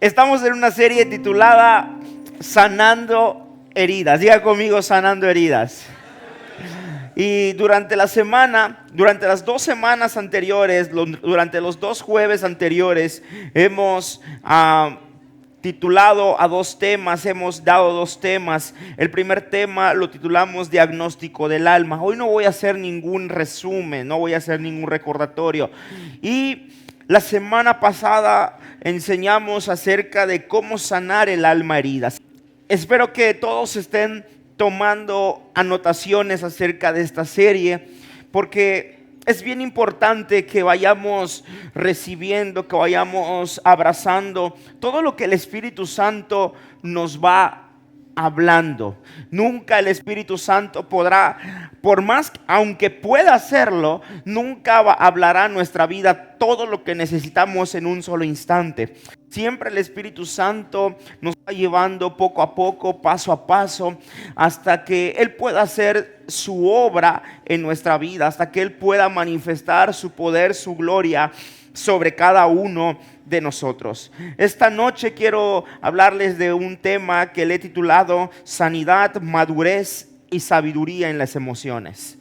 Estamos en una serie titulada Sanando Heridas. Diga conmigo, sanando heridas. Y durante la semana, durante las 2 semanas anteriores, durante los 2 jueves anteriores, hemos titulado a 2 temas, hemos dado 2 temas. El primer tema lo titulamos Diagnóstico del Alma. Hoy no voy a hacer ningún resumen, no voy a hacer ningún recordatorio. Y la semana pasada enseñamos acerca de cómo sanar el alma herida. Espero que todos estén tomando anotaciones acerca de esta serie, porque es bien importante que vayamos recibiendo, que vayamos abrazando todo lo que el Espíritu Santo nos va hablando. Nunca el Espíritu Santo podrá, por más, aunque pueda hacerlo, nunca hablará en nuestra vida todo lo que necesitamos en un solo instante. Siempre el Espíritu Santo nos va llevando poco a poco, paso a paso, hasta que Él pueda hacer su obra en nuestra vida, hasta que Él pueda manifestar su poder, su gloria sobre cada uno de nosotros. Esta noche quiero hablarles de un tema que le he titulado Sanidad, Madurez y Sabiduría en las Emociones.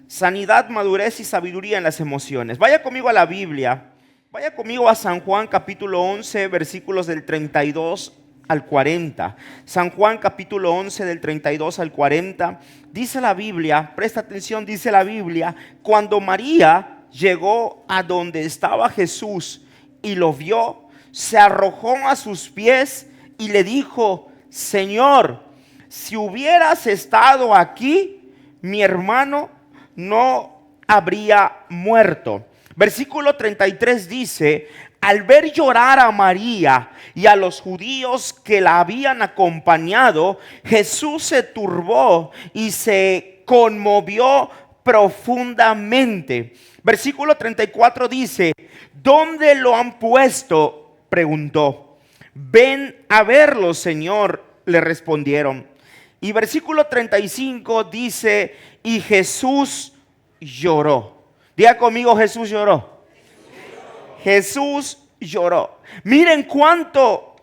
Sanidad, madurez y sabiduría en las emociones. Vaya conmigo a la Biblia. Vaya conmigo a San Juan capítulo 11, versículos del 32 al 40. San Juan capítulo 11 del 32 al 40. Dice la Biblia, presta atención, dice la Biblia, cuando María llegó a donde estaba Jesús y lo vio, se arrojó a sus pies y le dijo: Señor, si hubieras estado aquí, mi hermano no habría muerto. Versículo 33 dice: al ver llorar a María y a los judíos que la habían acompañado, Jesús se turbó y se conmovió profundamente. Versículo 34 dice: ¿dónde lo han puesto?, preguntó. Ven a verlo, Señor, le respondieron. Y versículo 35 dice: y Jesús lloró. Diga conmigo, Jesús lloró. Jesús lloró. Miren cuánto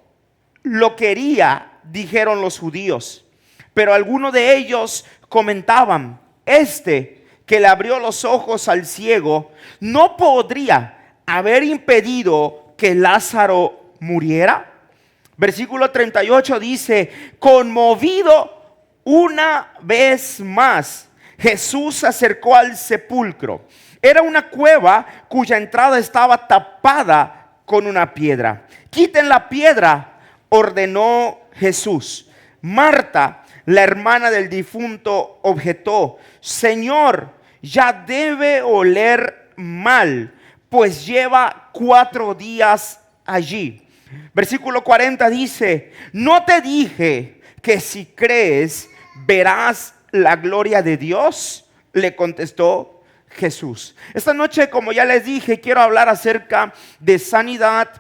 lo quería, dijeron los judíos. Pero algunos de ellos comentaban: este que le abrió los ojos al ciego, ¿no podría haber impedido que Lázaro muriera? Versículo 38 dice: conmovido una vez más, Jesús se acercó al sepulcro. Era una cueva cuya entrada estaba tapada con una piedra. Quiten la piedra, ordenó Jesús. Marta, la hermana del difunto, objetó: Señor, ya debe oler mal, pues lleva 4 días allí. Versículo 40 dice: ¿no te dije que si crees verás la gloria de Dios? Le contestó Jesús. Esta noche, como ya les dije, quiero hablar acerca de sanidad,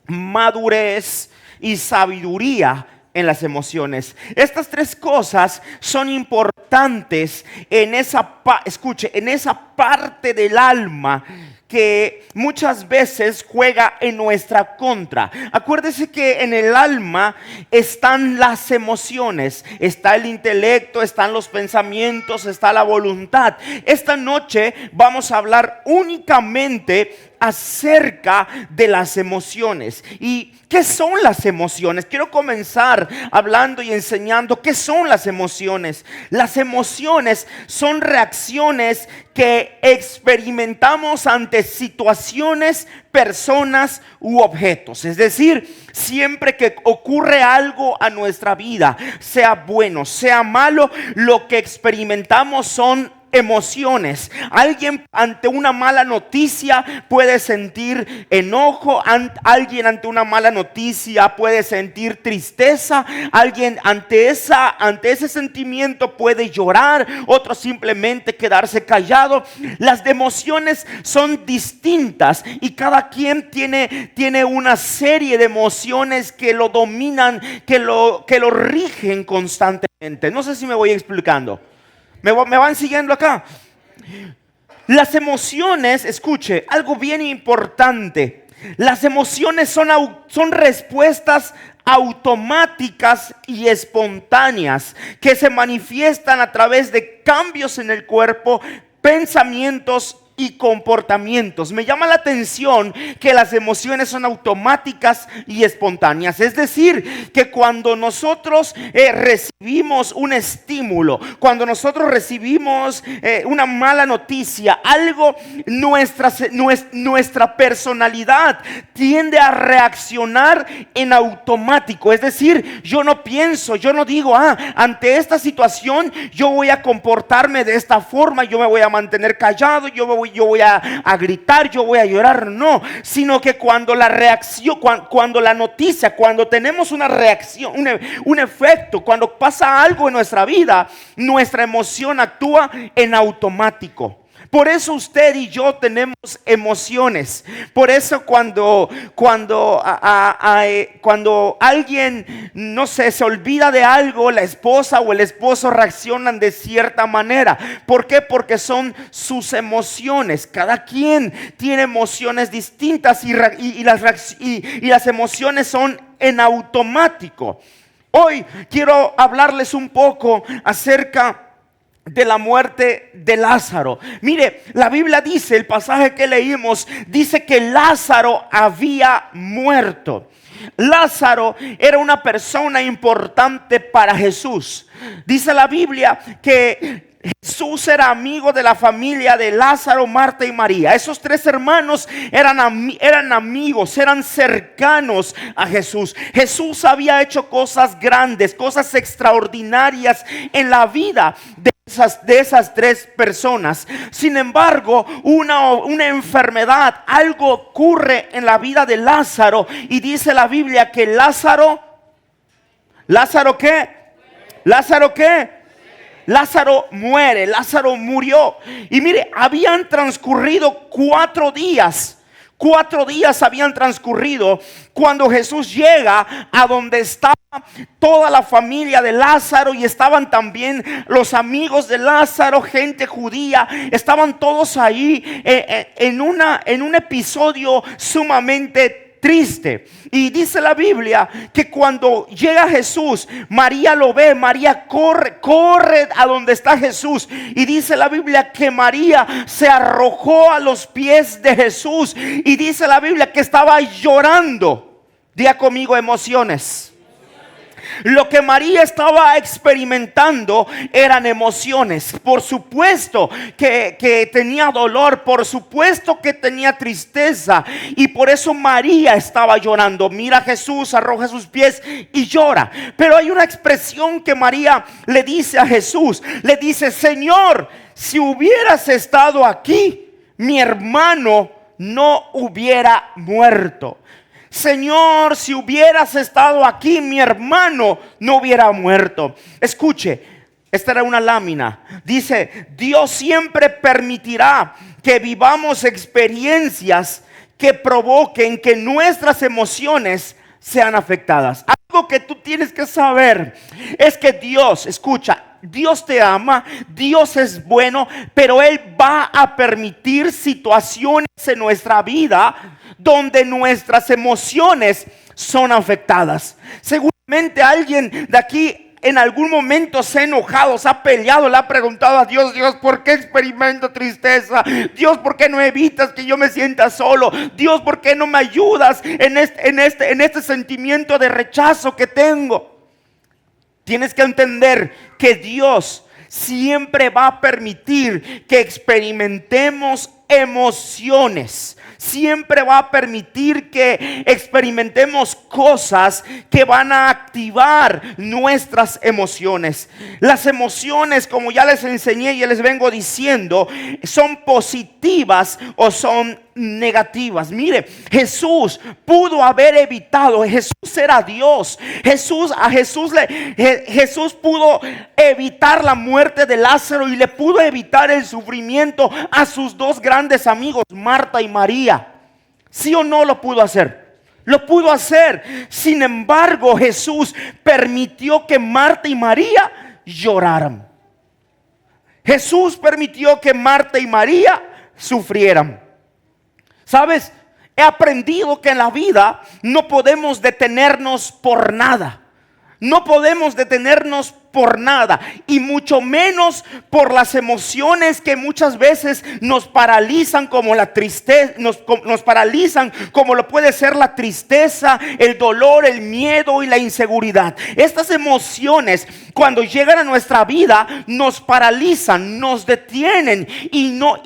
madurez y sabiduría en las emociones. Estas 3 cosas son importantes en en esa parte del alma que muchas veces juega en nuestra contra. Acuérdese que en el alma están las emociones, está el intelecto, están los pensamientos, está la voluntad. Esta noche vamos a hablar únicamente acerca de las emociones. ¿Y qué son las emociones? Quiero comenzar hablando y enseñando qué son las emociones. Las emociones son reacciones que experimentamos ante situaciones, personas u objetos. Es decir, siempre que ocurre algo a nuestra vida, sea bueno, sea malo, lo que experimentamos son emociones. Alguien ante una mala noticia puede sentir enojo, alguien ante una mala noticia puede sentir tristeza, alguien ante ese sentimiento puede llorar, otro simplemente quedarse callado. Las emociones son distintas y cada quien tiene una serie de emociones que lo dominan, que lo rigen constantemente. No sé si me voy explicando. ¿Me van siguiendo acá? Las emociones, escuche, algo bien importante. Las emociones son respuestas automáticas y espontáneas que se manifiestan a través de cambios en el cuerpo, pensamientos y comportamientos. Me llama la atención que las emociones son automáticas y espontáneas. Es decir, que cuando nosotros recibimos un estímulo, cuando nosotros recibimos una mala noticia, algo, nuestra personalidad tiende a reaccionar en automático. Es decir, yo no pienso, yo no digo, ante esta situación yo voy a comportarme de esta forma, yo me voy a mantener callado, yo voy a gritar, yo voy a llorar. No, sino que cuando la reacción, cuando la noticia, cuando tenemos una reacción, un efecto, cuando pasa algo en nuestra vida, nuestra emoción actúa en automático. Por eso usted y yo tenemos emociones. Por eso cuando alguien, no sé, se olvida de algo, la esposa o el esposo reaccionan de cierta manera. ¿Por qué? Porque son sus emociones. Cada quien tiene emociones distintas y las emociones son en automático. Hoy quiero hablarles un poco acerca de la muerte de Lázaro. Mire, la Biblia dice, el pasaje que leímos, dice que Lázaro había muerto. Lázaro era una persona importante para Jesús. Dice la Biblia que Jesús era amigo de la familia de Lázaro, Marta y María. Esos tres hermanos eran amigos, eran cercanos a Jesús. Jesús había hecho cosas grandes, cosas extraordinarias en la vida de esas tres personas. Sin embargo, una enfermedad, algo ocurre en la vida de Lázaro, y dice la Biblia que ¿Lázaro qué? ¿Lázaro qué? Lázaro muere, Lázaro murió. Y mire, habían transcurrido 4 días. 4 días habían transcurrido cuando Jesús llega a donde estaba toda la familia de Lázaro, y estaban también los amigos de Lázaro, gente judía. Estaban todos ahí en un episodio sumamente triste. Y dice la Biblia que cuando llega Jesús, María lo ve. María corre a donde está Jesús, y dice la Biblia que María se arrojó a los pies de Jesús, y dice la Biblia que estaba llorando. Diga conmigo, emociones. Lo que María estaba experimentando eran emociones. Por supuesto que tenía dolor, por supuesto que tenía tristeza, y por eso María estaba llorando. Mira a Jesús, arroja sus pies y llora. Pero hay una expresión que María le dice a Jesús. Le dice: Señor, si hubieras estado aquí, mi hermano no hubiera muerto. Señor, si hubieras estado aquí, mi hermano no hubiera muerto. Escuche, esta era una lámina. Dice: Dios siempre permitirá que vivamos experiencias que provoquen que nuestras emociones sean afectadas. Algo que tú tienes que saber es que Dios, escucha, Dios te ama, Dios es bueno, pero Él va a permitir situaciones en nuestra vida donde nuestras emociones son afectadas. Seguramente alguien de aquí en algún momento se ha enojado, se ha peleado, le ha preguntado a Dios: Dios, ¿por qué experimento tristeza? Dios, ¿por qué no evitas que yo me sienta solo? Dios, ¿por qué no me ayudas en este sentimiento de rechazo que tengo? Tienes que entender que Dios siempre va a permitir que experimentemos emociones. Siempre va a permitir que experimentemos cosas que van a activar nuestras emociones. Las emociones, como ya les enseñé y les vengo diciendo, son positivas o son negativas. Mire, Jesús pudo haber evitado. Jesús era Dios. Jesús pudo evitar la muerte de Lázaro, y le pudo evitar el sufrimiento a sus dos grandes amigos, Marta y María. ¿Sí o no lo pudo hacer? Lo pudo hacer. Sin embargo, Jesús permitió que Marta y María lloraran. Jesús permitió que Marta y María sufrieran. ¿Sabes? he aprendido que en la vida no podemos detenernos por nada. No podemos detenernos por nada, y mucho menos por las emociones que muchas veces nos paralizan, como la tristeza, nos paralizan como lo puede ser la tristeza, el dolor, el miedo y la inseguridad. Estas emociones, cuando llegan a nuestra vida, nos paralizan, nos detienen y no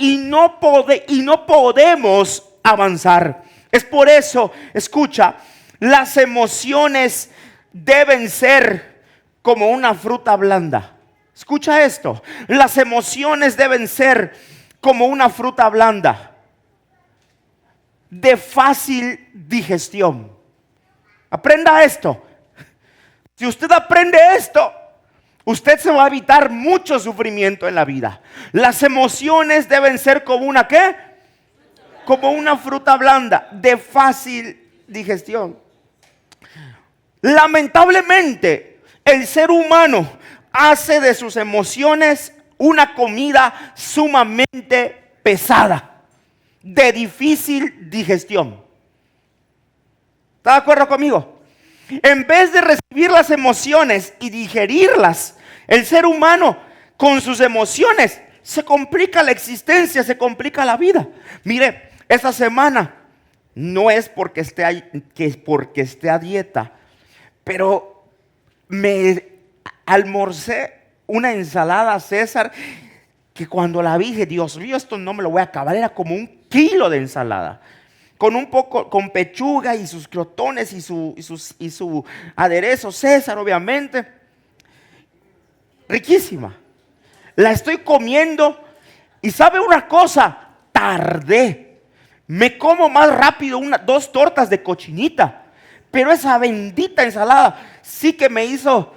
podemos avanzar. Es por eso, escucha, las emociones deben ser como una fruta blanda. Escucha esto. Las emociones deben ser como una fruta blanda, de fácil digestión. Aprenda esto. Si usted aprende esto, usted se va a evitar mucho sufrimiento en la vida. Las emociones deben ser como una ¿qué? Como una fruta blanda, de fácil digestión. Lamentablemente, el ser humano hace de sus emociones una comida sumamente pesada, de difícil digestión. ¿Está de acuerdo conmigo? En vez de recibir las emociones y digerirlas, el ser humano con sus emociones se complica la existencia, se complica la vida. Mire, esta semana no es porque esté a dieta, pero me almorcé una ensalada César que cuando la vi dije, Dios mío, esto no me lo voy a acabar. Era como 1 kilo de ensalada, con pechuga y sus crotones y su aderezo César, obviamente. Riquísima. La estoy comiendo y ¿sabe una cosa? Tardé. Me como más rápido 2 tortas de cochinita. Pero esa bendita ensalada sí que me hizo,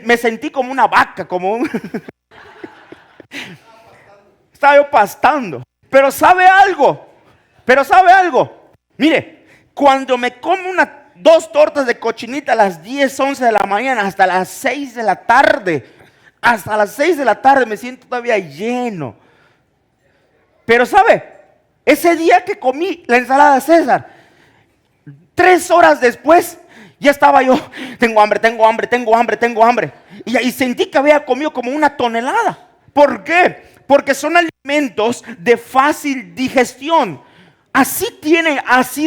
me sentí como una vaca, estaba yo pastando. Pero ¿sabe algo? Mire, cuando me como 2 tortas de cochinita a las 10, 11 de la mañana, hasta las 6 de la tarde, me siento todavía lleno. Pero ¿sabe? Ese día que comí la ensalada César, 3 horas después, ya estaba yo, tengo hambre. Y sentí que había comido como 1 tonelada. ¿Por qué? Porque son alimentos de fácil digestión. Así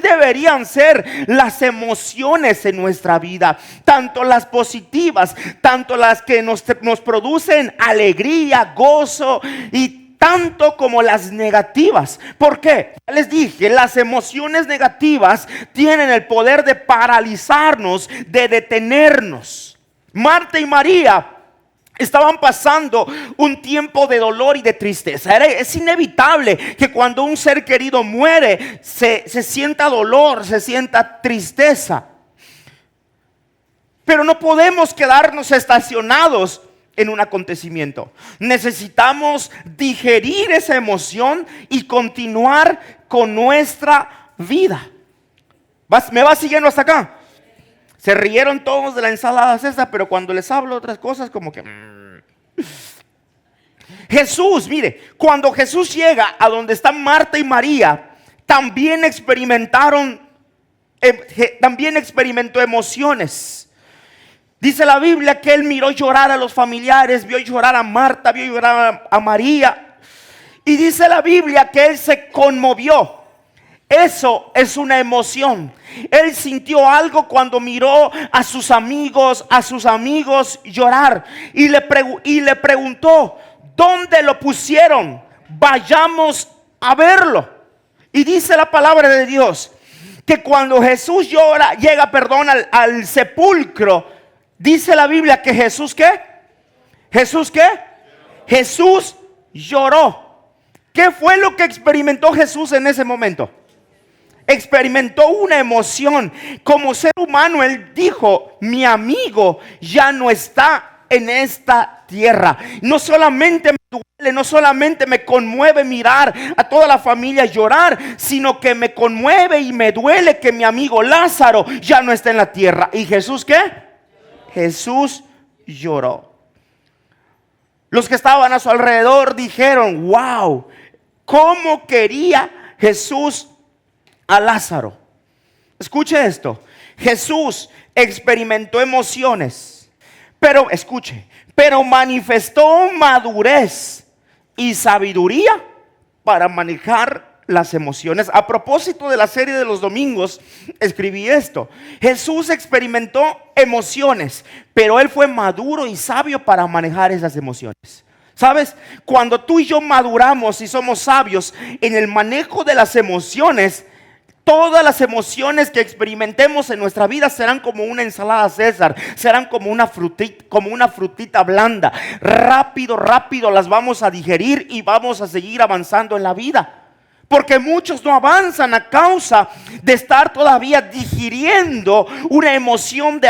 deberían ser las emociones en nuestra vida. Tanto las positivas, tanto las que nos producen alegría, gozo, y tanto como las negativas. ¿Por qué? Ya les dije, las emociones negativas tienen el poder de paralizarnos, de detenernos. Marta y María estaban pasando un tiempo de dolor y de tristeza. Es inevitable que cuando un ser querido muere, se sienta dolor, se sienta tristeza. Pero no podemos quedarnos estacionados en un acontecimiento. Necesitamos digerir esa emoción y continuar con nuestra vida. ¿Me va siguiendo hasta acá? Se rieron todos de la ensalada César, pero cuando les hablo otras cosas como que Jesús, mire, cuando Jesús llega a donde están Marta y María, también experimentó emociones. Dice la Biblia que él miró llorar a los familiares, vio llorar a Marta, vio llorar a María. Y dice la Biblia que él se conmovió. Eso es una emoción. Él sintió algo cuando miró a sus amigos llorar. Y le preguntó, ¿dónde lo pusieron? Vayamos a verlo. Y dice la palabra de Dios que cuando Jesús llega al sepulcro, dice la Biblia que Jesús ¿qué? Jesús lloró. ¿Qué fue lo que experimentó Jesús en ese momento? Experimentó una emoción. Como ser humano, él dijo, mi amigo ya no está en esta tierra. No solamente me duele, no solamente me conmueve mirar a toda la familia llorar, sino que me conmueve y me duele que mi amigo Lázaro ya no está en la tierra. ¿Y Jesús qué? Jesús lloró. Los que estaban a su alrededor dijeron, wow, cómo quería Jesús a Lázaro. Escuche esto. Jesús experimentó emociones, pero escuche, pero manifestó madurez y sabiduría para manejar las emociones. A propósito de la serie de los domingos, escribí esto. Jesús experimentó emociones, pero él fue maduro y sabio para manejar esas emociones. ¿Sabes? Cuando tú y yo maduramos y somos sabios en el manejo de las emociones, todas las emociones que experimentemos en nuestra vida serán como una ensalada César, serán como una frutita blanda. Rápido, rápido las vamos a digerir y vamos a seguir avanzando en la vida. Porque muchos no avanzan a causa de estar todavía digiriendo una emoción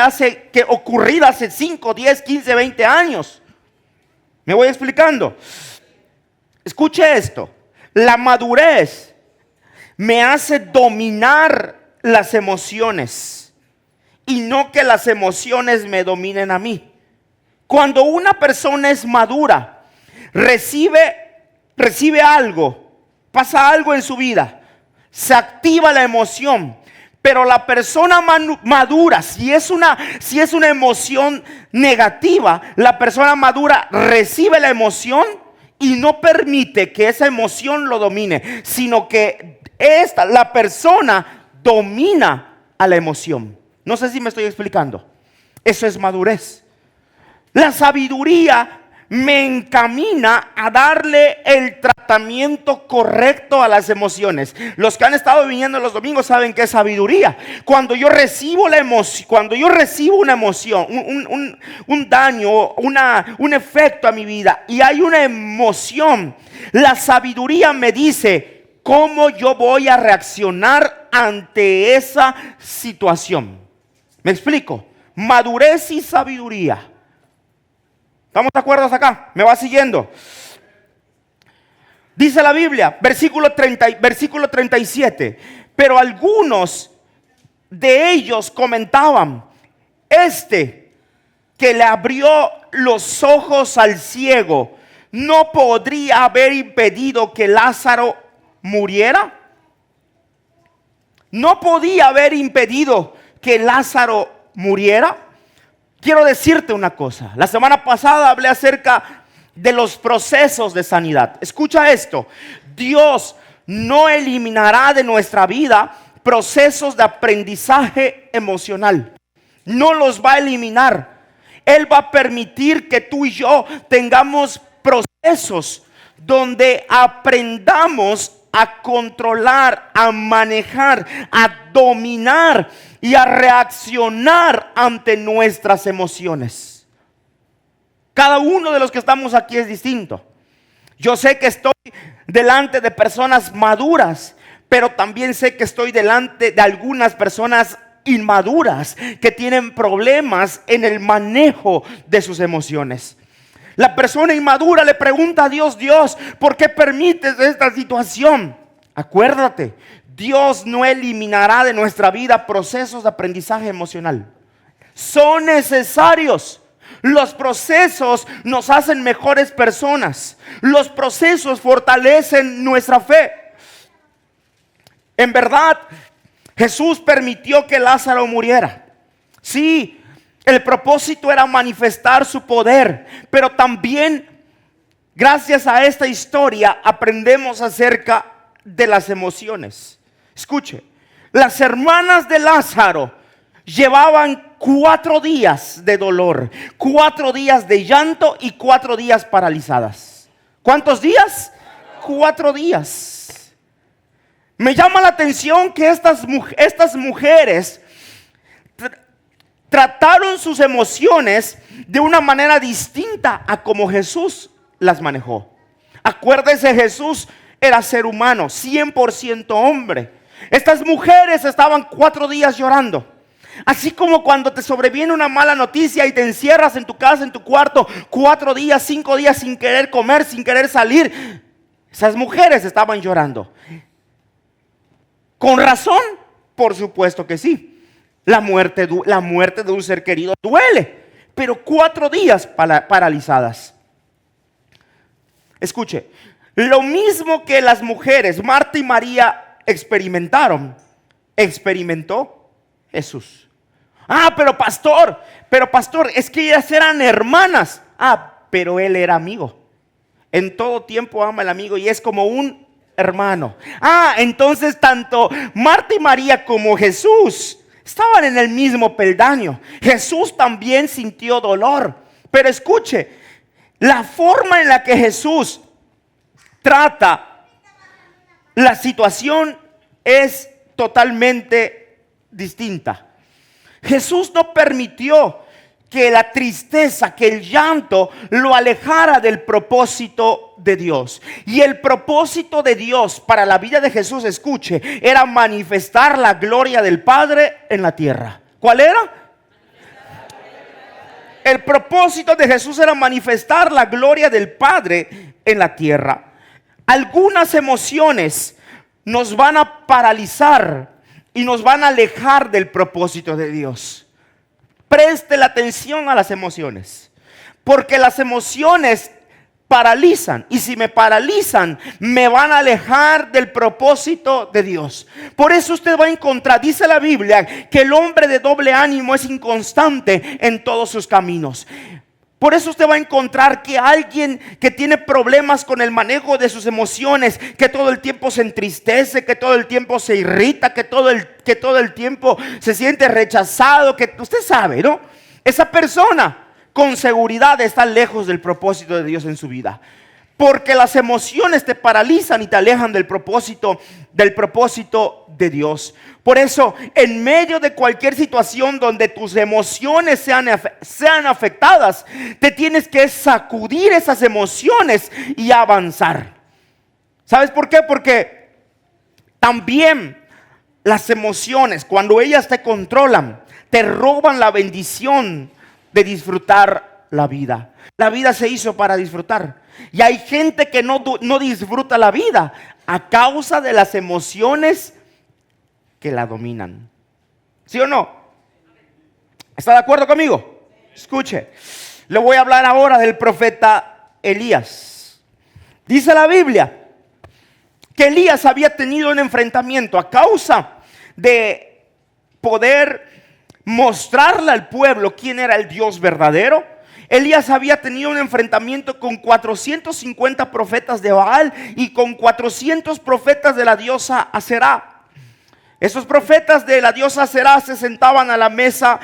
ocurrida hace 5, 10, 15, 20 años. ¿Me voy explicando? Escuche esto. La madurez me hace dominar las emociones y no que las emociones me dominen a mí. Cuando una persona es madura, recibe algo, pasa algo en su vida, se activa la emoción, pero la persona madura, si es una emoción negativa, la persona madura recibe la emoción y no permite que esa emoción lo domine, sino que la persona domina a la emoción. No sé si me estoy explicando. Eso es madurez. La sabiduría me encamina a darle el tratamiento correcto a las emociones. Los que han estado viniendo los domingos saben que es sabiduría. Cuando yo recibo una emoción, un daño, un efecto a mi vida y hay una emoción, la sabiduría me dice cómo yo voy a reaccionar ante esa situación. ¿Me explico? Madurez y sabiduría. ¿Estamos de acuerdo hasta acá? ¿Me va siguiendo? Dice la Biblia, versículo 37. Pero algunos de ellos comentaban: este que le abrió los ojos al ciego, ¿no podría haber impedido que Lázaro muriera? ¿No podía haber impedido que Lázaro muriera? Quiero decirte una cosa. La semana pasada hablé acerca de los procesos de sanidad. Escucha esto. Dios no eliminará de nuestra vida procesos de aprendizaje emocional. No los va a eliminar. Él va a permitir que tú y yo tengamos procesos donde aprendamos a controlar, a manejar, a dominar y a reaccionar ante nuestras emociones. Cada uno de los que estamos aquí es distinto. Yo sé que estoy delante de personas maduras, pero también sé que estoy delante de algunas personas inmaduras que tienen problemas en el manejo de sus emociones. La persona inmadura le pregunta a Dios: Dios, ¿por qué permites esta situación? Acuérdate, Dios no eliminará de nuestra vida procesos de aprendizaje emocional. Son necesarios. Los procesos nos hacen mejores personas. Los procesos fortalecen nuestra fe. En verdad, Jesús permitió que Lázaro muriera. Sí, el propósito era manifestar su poder, pero también, gracias a esta historia, aprendemos acerca de las emociones. Escuche, las hermanas de Lázaro llevaban 4 días de dolor, 4 días de llanto y 4 días paralizadas. ¿Cuántos días? 4 días. Me llama la atención que estas mujeres trataron sus emociones de una manera distinta a como Jesús las manejó. Acuérdese, Jesús era ser humano, 100% hombre. Estas mujeres estaban 4 días llorando. Así como cuando te sobreviene una mala noticia y te encierras en tu casa, en tu cuarto, 4 días, 5 días sin querer comer, sin querer salir. Esas mujeres estaban llorando. ¿Con razón? Por supuesto que sí. La muerte de un ser querido duele, pero 4 días paralizadas. Escuche, lo mismo que las mujeres, Marta y María, experimentaron, experimentó Jesús. Pero pastor, es que ellas eran hermanas. Pero él era amigo. En todo tiempo ama al amigo y es como un hermano. Entonces tanto Marta y María como Jesús estaban en el mismo peldaño. Jesús también sintió dolor. Pero escuche, la forma en la que Jesús trata la situación es totalmente distinta. Jesús no permitió que la tristeza, que el llanto lo alejara del propósito de Dios. Y el propósito de Dios para la vida de Jesús, escuche, era manifestar la gloria del Padre en la tierra. ¿Cuál era? El propósito de Jesús era manifestar la gloria del Padre en la tierra. Algunas emociones nos van a paralizar y nos van a alejar del propósito de Dios. Preste la atención a las emociones, porque las emociones paralizan, y si me paralizan, me van a alejar del propósito de Dios. Por eso usted va a encontrar, dice la Biblia, que el hombre de doble ánimo es inconstante en todos sus caminos. Por eso usted va a encontrar que alguien que tiene problemas con el manejo de sus emociones, que todo el tiempo se entristece, que todo el tiempo se irrita, que todo el tiempo se siente rechazado, que usted sabe, ¿no? Esa persona con seguridad está lejos del propósito de Dios en su vida. Porque las emociones te paralizan y te alejan del propósito de Dios. Por eso, en medio de cualquier situación donde tus emociones sean afectadas, te tienes que sacudir esas emociones y avanzar. ¿Sabes por qué? Porque también las emociones, cuando ellas te controlan, te roban la bendición de disfrutar la vida. La vida se hizo para disfrutar. Y hay gente que no disfruta la vida a causa de las emociones que la dominan. ¿Sí o no? ¿Está de acuerdo conmigo? Escuche, le voy a hablar ahora del profeta Elías. Dice la Biblia que Elías había tenido un enfrentamiento a causa de poder mostrarle al pueblo quién era el Dios verdadero. Elías había tenido un enfrentamiento con 450 profetas de Baal y con 400 profetas de la diosa Aserá. Esos profetas de la diosa Aserá se sentaban a la mesa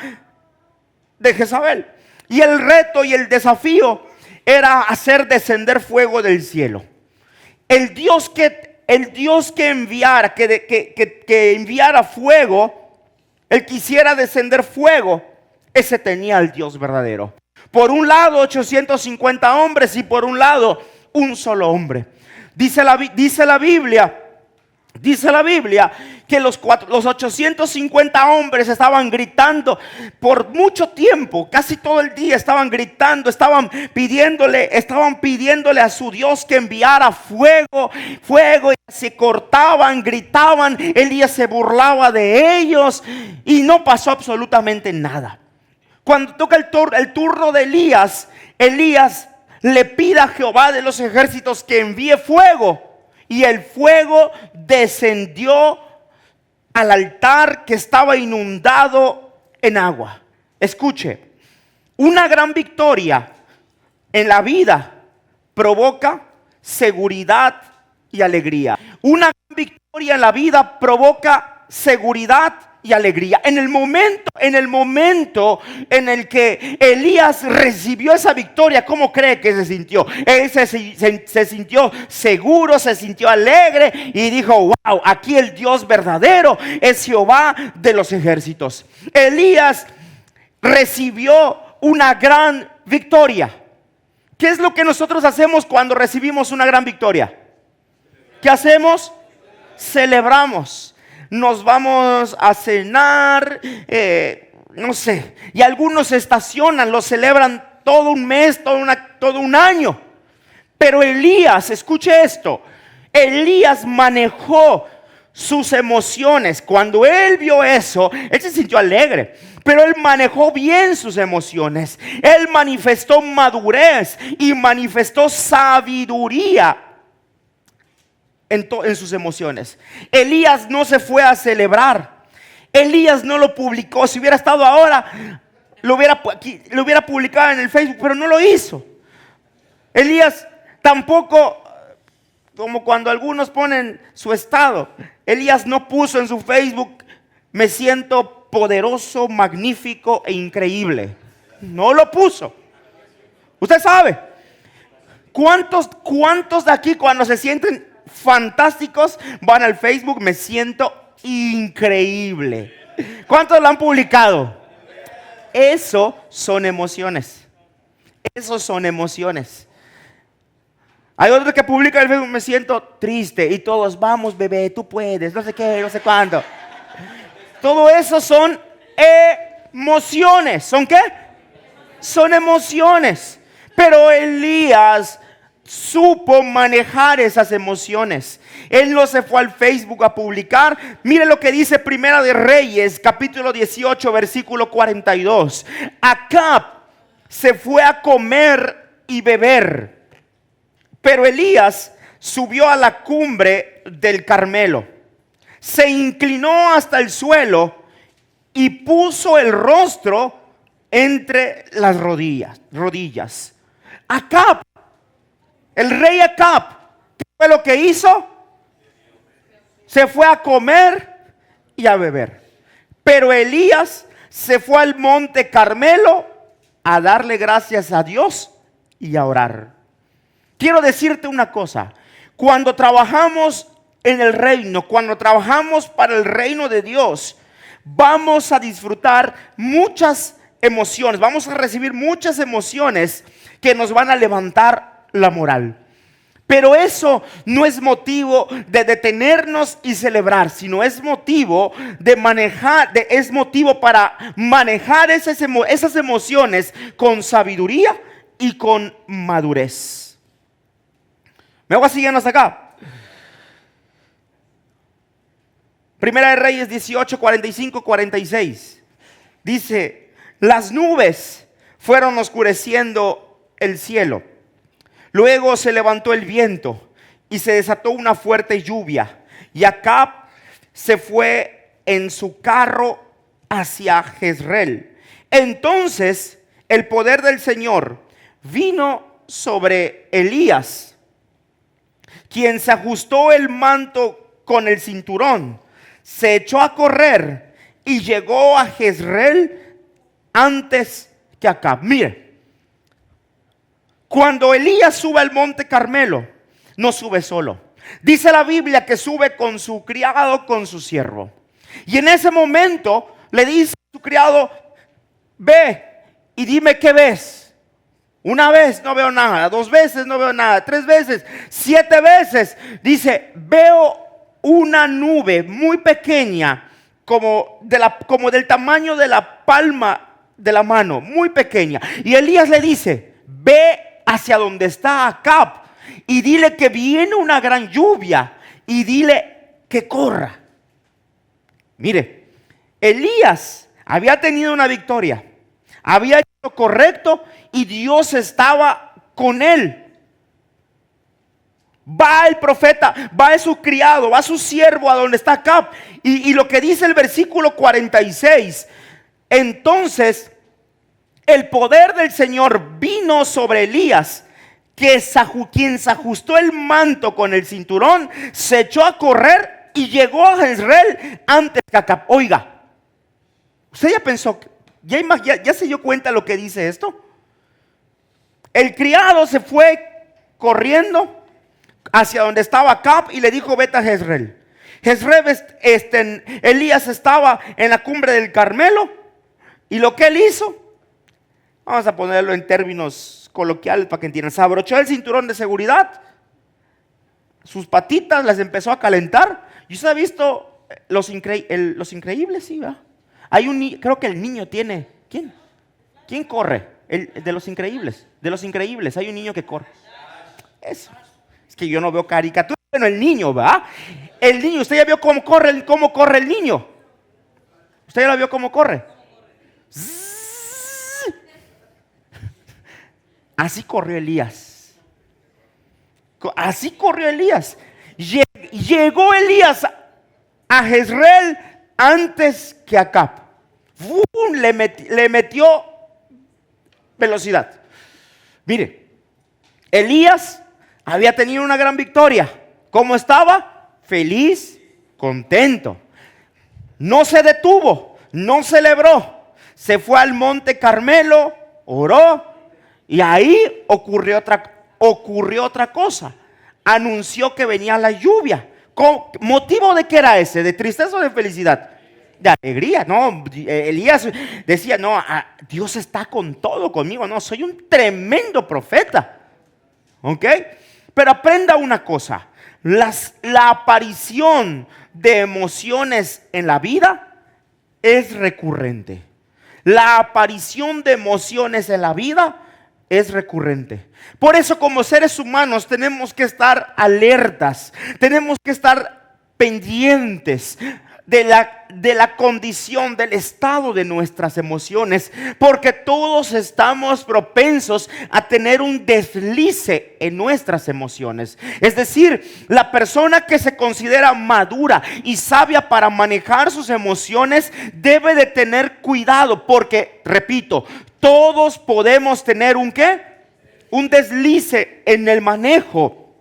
de Jezabel. Y el reto y el desafío era hacer descender fuego del cielo. El Dios que enviara, que enviara fuego, él quisiera descender fuego, ese tenía al Dios verdadero. Por un lado 850 hombres y por un lado un solo hombre. Dice la Biblia que los 850 hombres estaban gritando por mucho tiempo, casi todo el día estaban gritando, estaban pidiéndole a su Dios que enviara fuego, y se cortaban, gritaban. Elías se burlaba de ellos y no pasó absolutamente nada. Cuando toca el turno de Elías le pide a Jehová de los ejércitos que envíe fuego. Y el fuego descendió al altar que estaba inundado en agua. Escuche, una gran victoria en la vida provoca seguridad y alegría. Una gran victoria en la vida provoca seguridad y alegría. En el momento en el que Elías recibió esa victoria, ¿cómo cree que se sintió? Él se sintió seguro, se sintió alegre y dijo: wow, aquí el Dios verdadero es Jehová de los ejércitos. Elías recibió una gran victoria. ¿Qué es lo que nosotros hacemos cuando recibimos una gran victoria? ¿Qué hacemos? Celebramos. Nos vamos a cenar, no sé. Y algunos se estacionan, lo celebran todo un mes, todo un año. Pero Elías, escuche esto, Elías manejó sus emociones. Cuando él vio eso, él se sintió alegre. Pero él manejó bien sus emociones. Él manifestó madurez y manifestó sabiduría en sus emociones. Elías no se fue a celebrar. Elías no lo publicó. Si hubiera estado ahora, lo hubiera publicado en el Facebook, pero no lo hizo. Elías tampoco, como cuando algunos ponen su estado, Elías no puso en su Facebook: me siento poderoso, magnífico e increíble. No lo puso. Usted sabe, ¿cuántos de aquí cuando se sienten fantásticos van al Facebook: me siento increíble? ¿Cuántos lo han publicado? Eso son emociones. Eso son emociones. Hay otros que publican en el Facebook: me siento triste, y todos: vamos bebé, tú puedes, no sé qué, no sé cuándo. Todo eso son emociones. ¿Son qué? Son emociones. Pero Elías supo manejar esas emociones. Él no se fue al Facebook a publicar. Mire lo que dice Primera de Reyes, capítulo 18, versículo 42. Acab se fue a comer y beber, pero Elías subió a la cumbre del Carmelo, se inclinó hasta el suelo y puso el rostro entre las rodillas. Acab, el rey Acab, ¿qué fue lo que hizo? Se fue a comer y a beber. Pero Elías se fue al monte Carmelo a darle gracias a Dios y a orar. Quiero decirte una cosa: cuando trabajamos en el reino, cuando trabajamos para el reino de Dios, vamos a disfrutar muchas emociones, vamos a recibir muchas emociones que nos van a levantar la moral. Pero eso no es motivo de detenernos y celebrar, sino es motivo de manejar, es motivo para manejar esas emociones con sabiduría y con madurez. ¿Me voy siguiendo hasta acá? Primera de Reyes 18, 45, 46. Dice: las nubes fueron oscureciendo el cielo. Luego se levantó el viento y se desató una fuerte lluvia. Y Acab se fue en su carro hacia Jezreel. Entonces el poder del Señor vino sobre Elías, quien se ajustó el manto con el cinturón, se echó a correr y llegó a Jezreel antes que Acab. Mire, cuando Elías sube al monte Carmelo, no sube solo. Dice la Biblia que sube con su criado, con su siervo. Y en ese momento le dice a su criado: ve y dime qué ves. Una vez no veo nada, 2 veces no veo nada, 3 veces, 7 veces. Dice: veo una nube muy pequeña, como del tamaño de la palma de la mano, muy pequeña. Y Elías le dice: ve hacia donde está Acab y dile que viene una gran lluvia y dile que corra. Mire, Elías había tenido una victoria, había hecho lo correcto y Dios estaba con él. Va el profeta, va su criado, va su siervo a donde está Acab. Y lo que dice el versículo 46: entonces el poder del Señor vino sobre Elías, quien se ajustó el manto con el cinturón, se echó a correr y llegó a Jezreel antes que Acab. Oiga, usted ya pensó, ya se dio cuenta lo que dice esto. El criado se fue corriendo hacia donde estaba Acab y le dijo: vete a Jezreel. Elías estaba en la cumbre del Carmelo, y lo que él hizo, vamos a ponerlo en términos coloquiales para que entiendan, se abrochó el cinturón de seguridad, sus patitas las empezó a calentar. Y usted ha visto Los Increíbles, ¿sí? ¿verdad? Creo que el niño tiene, ¿quién corre? De Los Increíbles. De Los Increíbles hay un niño que corre. Eso. Es que yo no veo caricaturas. Bueno, el niño, ¿verdad? El niño, usted ya vio cómo corre el niño. ¿Usted ya lo vio cómo corre? Así corrió Elías. Así corrió Elías. Llegó Elías a Jezreel antes que Acab. ¡Bum! Le metió velocidad. Mire, Elías había tenido una gran victoria. ¿Cómo estaba? Feliz, contento. No se detuvo, no celebró. Se fue al monte Carmelo, oró y ahí ocurrió otra cosa. Anunció que venía la lluvia. ¿Motivo de qué era ese? ¿De tristeza o de felicidad? De alegría. No, Elías decía, no, Dios está con todo conmigo. No, soy un tremendo profeta. ¿Ok? Pero aprenda una cosa. La aparición de emociones en la vida es recurrente. La aparición de emociones en la vida es recurrente. Por eso, como seres humanos tenemos que estar alertas, tenemos que estar pendientes de la condición, del estado de nuestras emociones, porque todos estamos propensos a tener un deslice en nuestras emociones. Es decir, la persona que se considera madura y sabia para manejar sus emociones debe de tener cuidado, porque, repito, todos podemos tener un ¿qué? Un deslice en el manejo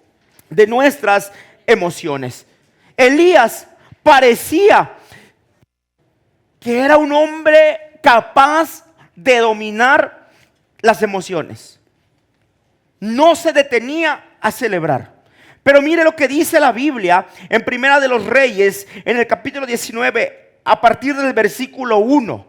de nuestras emociones. Elías parecía que era un hombre capaz de dominar las emociones. No se detenía a celebrar. Pero mire lo que dice la Biblia en Primera de los Reyes, en el capítulo 19, a partir del versículo 1.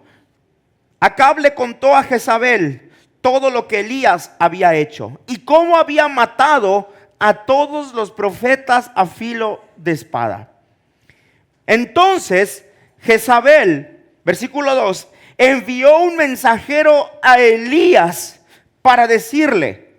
Acab le contó a Jezabel todo lo que Elías había hecho y cómo había matado a todos los profetas a filo de espada. Entonces Jezabel, versículo 2, envió un mensajero a Elías para decirle: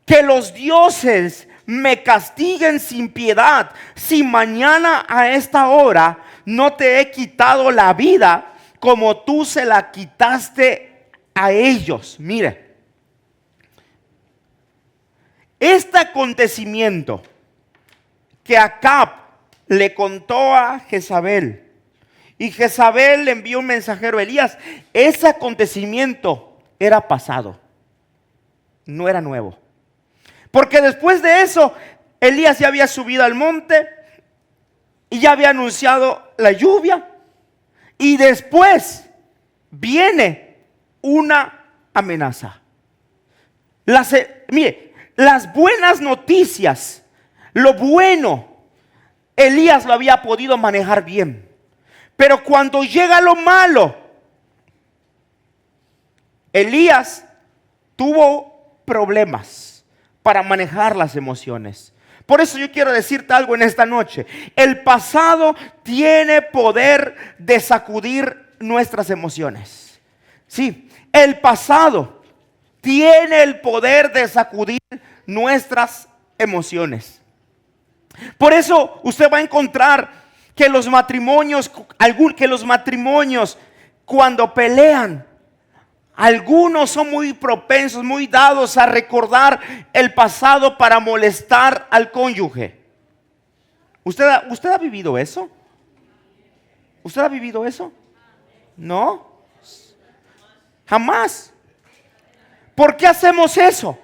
que los dioses me castiguen sin piedad si mañana a esta hora no te he quitado la vida como tú se la quitaste a ellos. Mire, este acontecimiento que Acab le contó a Jezabel y Jezabel le envió un mensajero a Elías, ese acontecimiento era pasado, no era nuevo. Porque después de eso, Elías ya había subido al monte y ya había anunciado la lluvia. Y después viene una amenaza. Mire, las buenas noticias, lo bueno, Elías lo había podido manejar bien. Pero cuando llega lo malo, Elías tuvo problemas para manejar las emociones. Por eso yo quiero decirte algo en esta noche. El pasado tiene poder de sacudir nuestras emociones. Sí, el pasado tiene el poder de sacudir nuestras emociones. Por eso usted va a encontrar que los matrimonios cuando pelean, algunos son muy propensos, muy dados a recordar el pasado para molestar al cónyuge. ¿Usted ha vivido eso? ¿Usted ha vivido eso? ¿No? Jamás. ¿Por qué hacemos eso?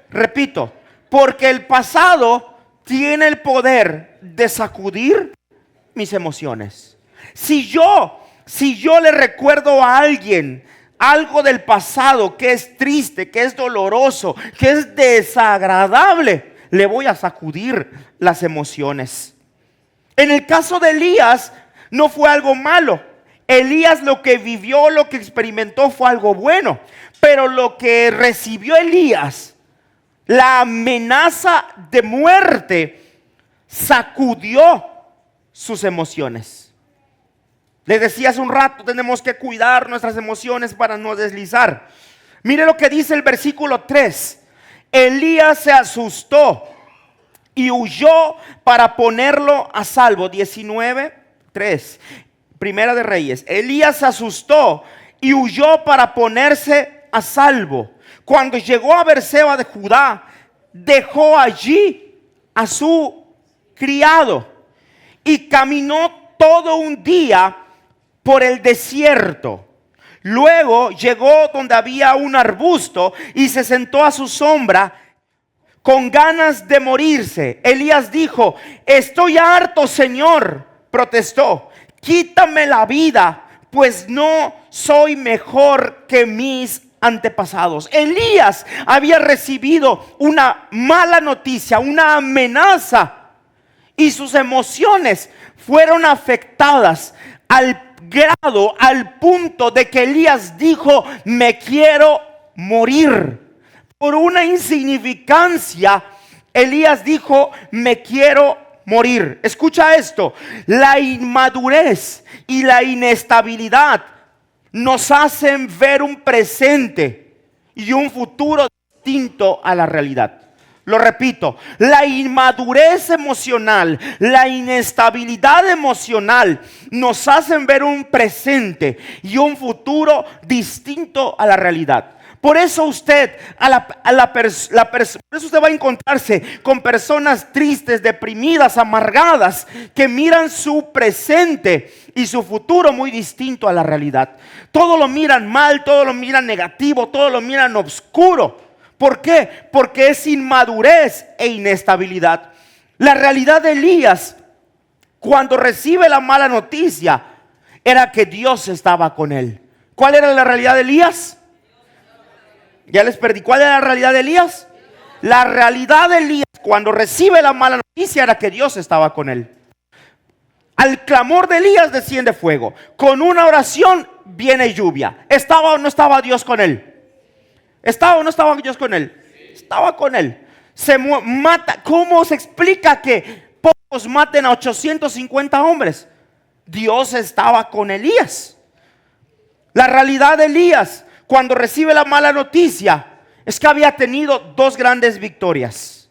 Repito, porque el pasado tiene el poder de sacudir mis emociones. Si yo le recuerdo a alguien algo del pasado que es triste, que es doloroso, que es desagradable, le voy a sacudir las emociones. En el caso de Elías, no fue algo malo. Elías lo que vivió, lo que experimentó fue algo bueno. Pero lo que recibió Elías, la amenaza de muerte, sacudió sus emociones. Les decía hace un rato, tenemos que cuidar nuestras emociones para no deslizar. Mire lo que dice el versículo 3. Elías se asustó y huyó para ponerlo a salvo. 19:3. Primera de Reyes. Elías se asustó y huyó para ponerse a salvo. Cuando llegó a Beerseba de Judá, dejó allí a su criado y caminó todo un día por el desierto. Luego llegó donde había un arbusto y se sentó a su sombra con ganas de morirse. Elías dijo: estoy harto, Señor, protestó, quítame la vida, pues no soy mejor que mis antepasados. Elías había recibido una mala noticia, una amenaza, y sus emociones fueron afectadas al grado, al punto de que Elías dijo: me quiero morir. Por una insignificancia, Elías dijo: me quiero morir. Escucha esto: la inmadurez y la inestabilidad nos hacen ver un presente y un futuro distinto a la realidad. Lo repito: la inmadurez emocional, la inestabilidad emocional nos hacen ver un presente y un futuro distinto a la realidad. Por eso usted por eso usted va a encontrarse con personas tristes, deprimidas, amargadas, que miran su presente y su futuro muy distinto a la realidad. Todo lo miran mal, todo lo miran negativo, todo lo miran oscuro. ¿Por qué? Porque es inmadurez e inestabilidad. La realidad de Elías, cuando recibe la mala noticia, era que Dios estaba con él. ¿Cuál era la realidad de Elías? Ya les perdí. ¿Cuál era la realidad de Elías? La realidad de Elías cuando recibe la mala noticia era que Dios estaba con él. Al clamor de Elías desciende fuego. Con una oración viene lluvia. ¿Estaba o no estaba Dios con él? ¿Estaba o no estaba Dios con él? Estaba con él. Se mata. ¿Cómo se explica que pocos maten a 850 hombres? Dios estaba con Elías. La realidad de Elías cuando recibe la mala noticia es que había tenido dos grandes victorias.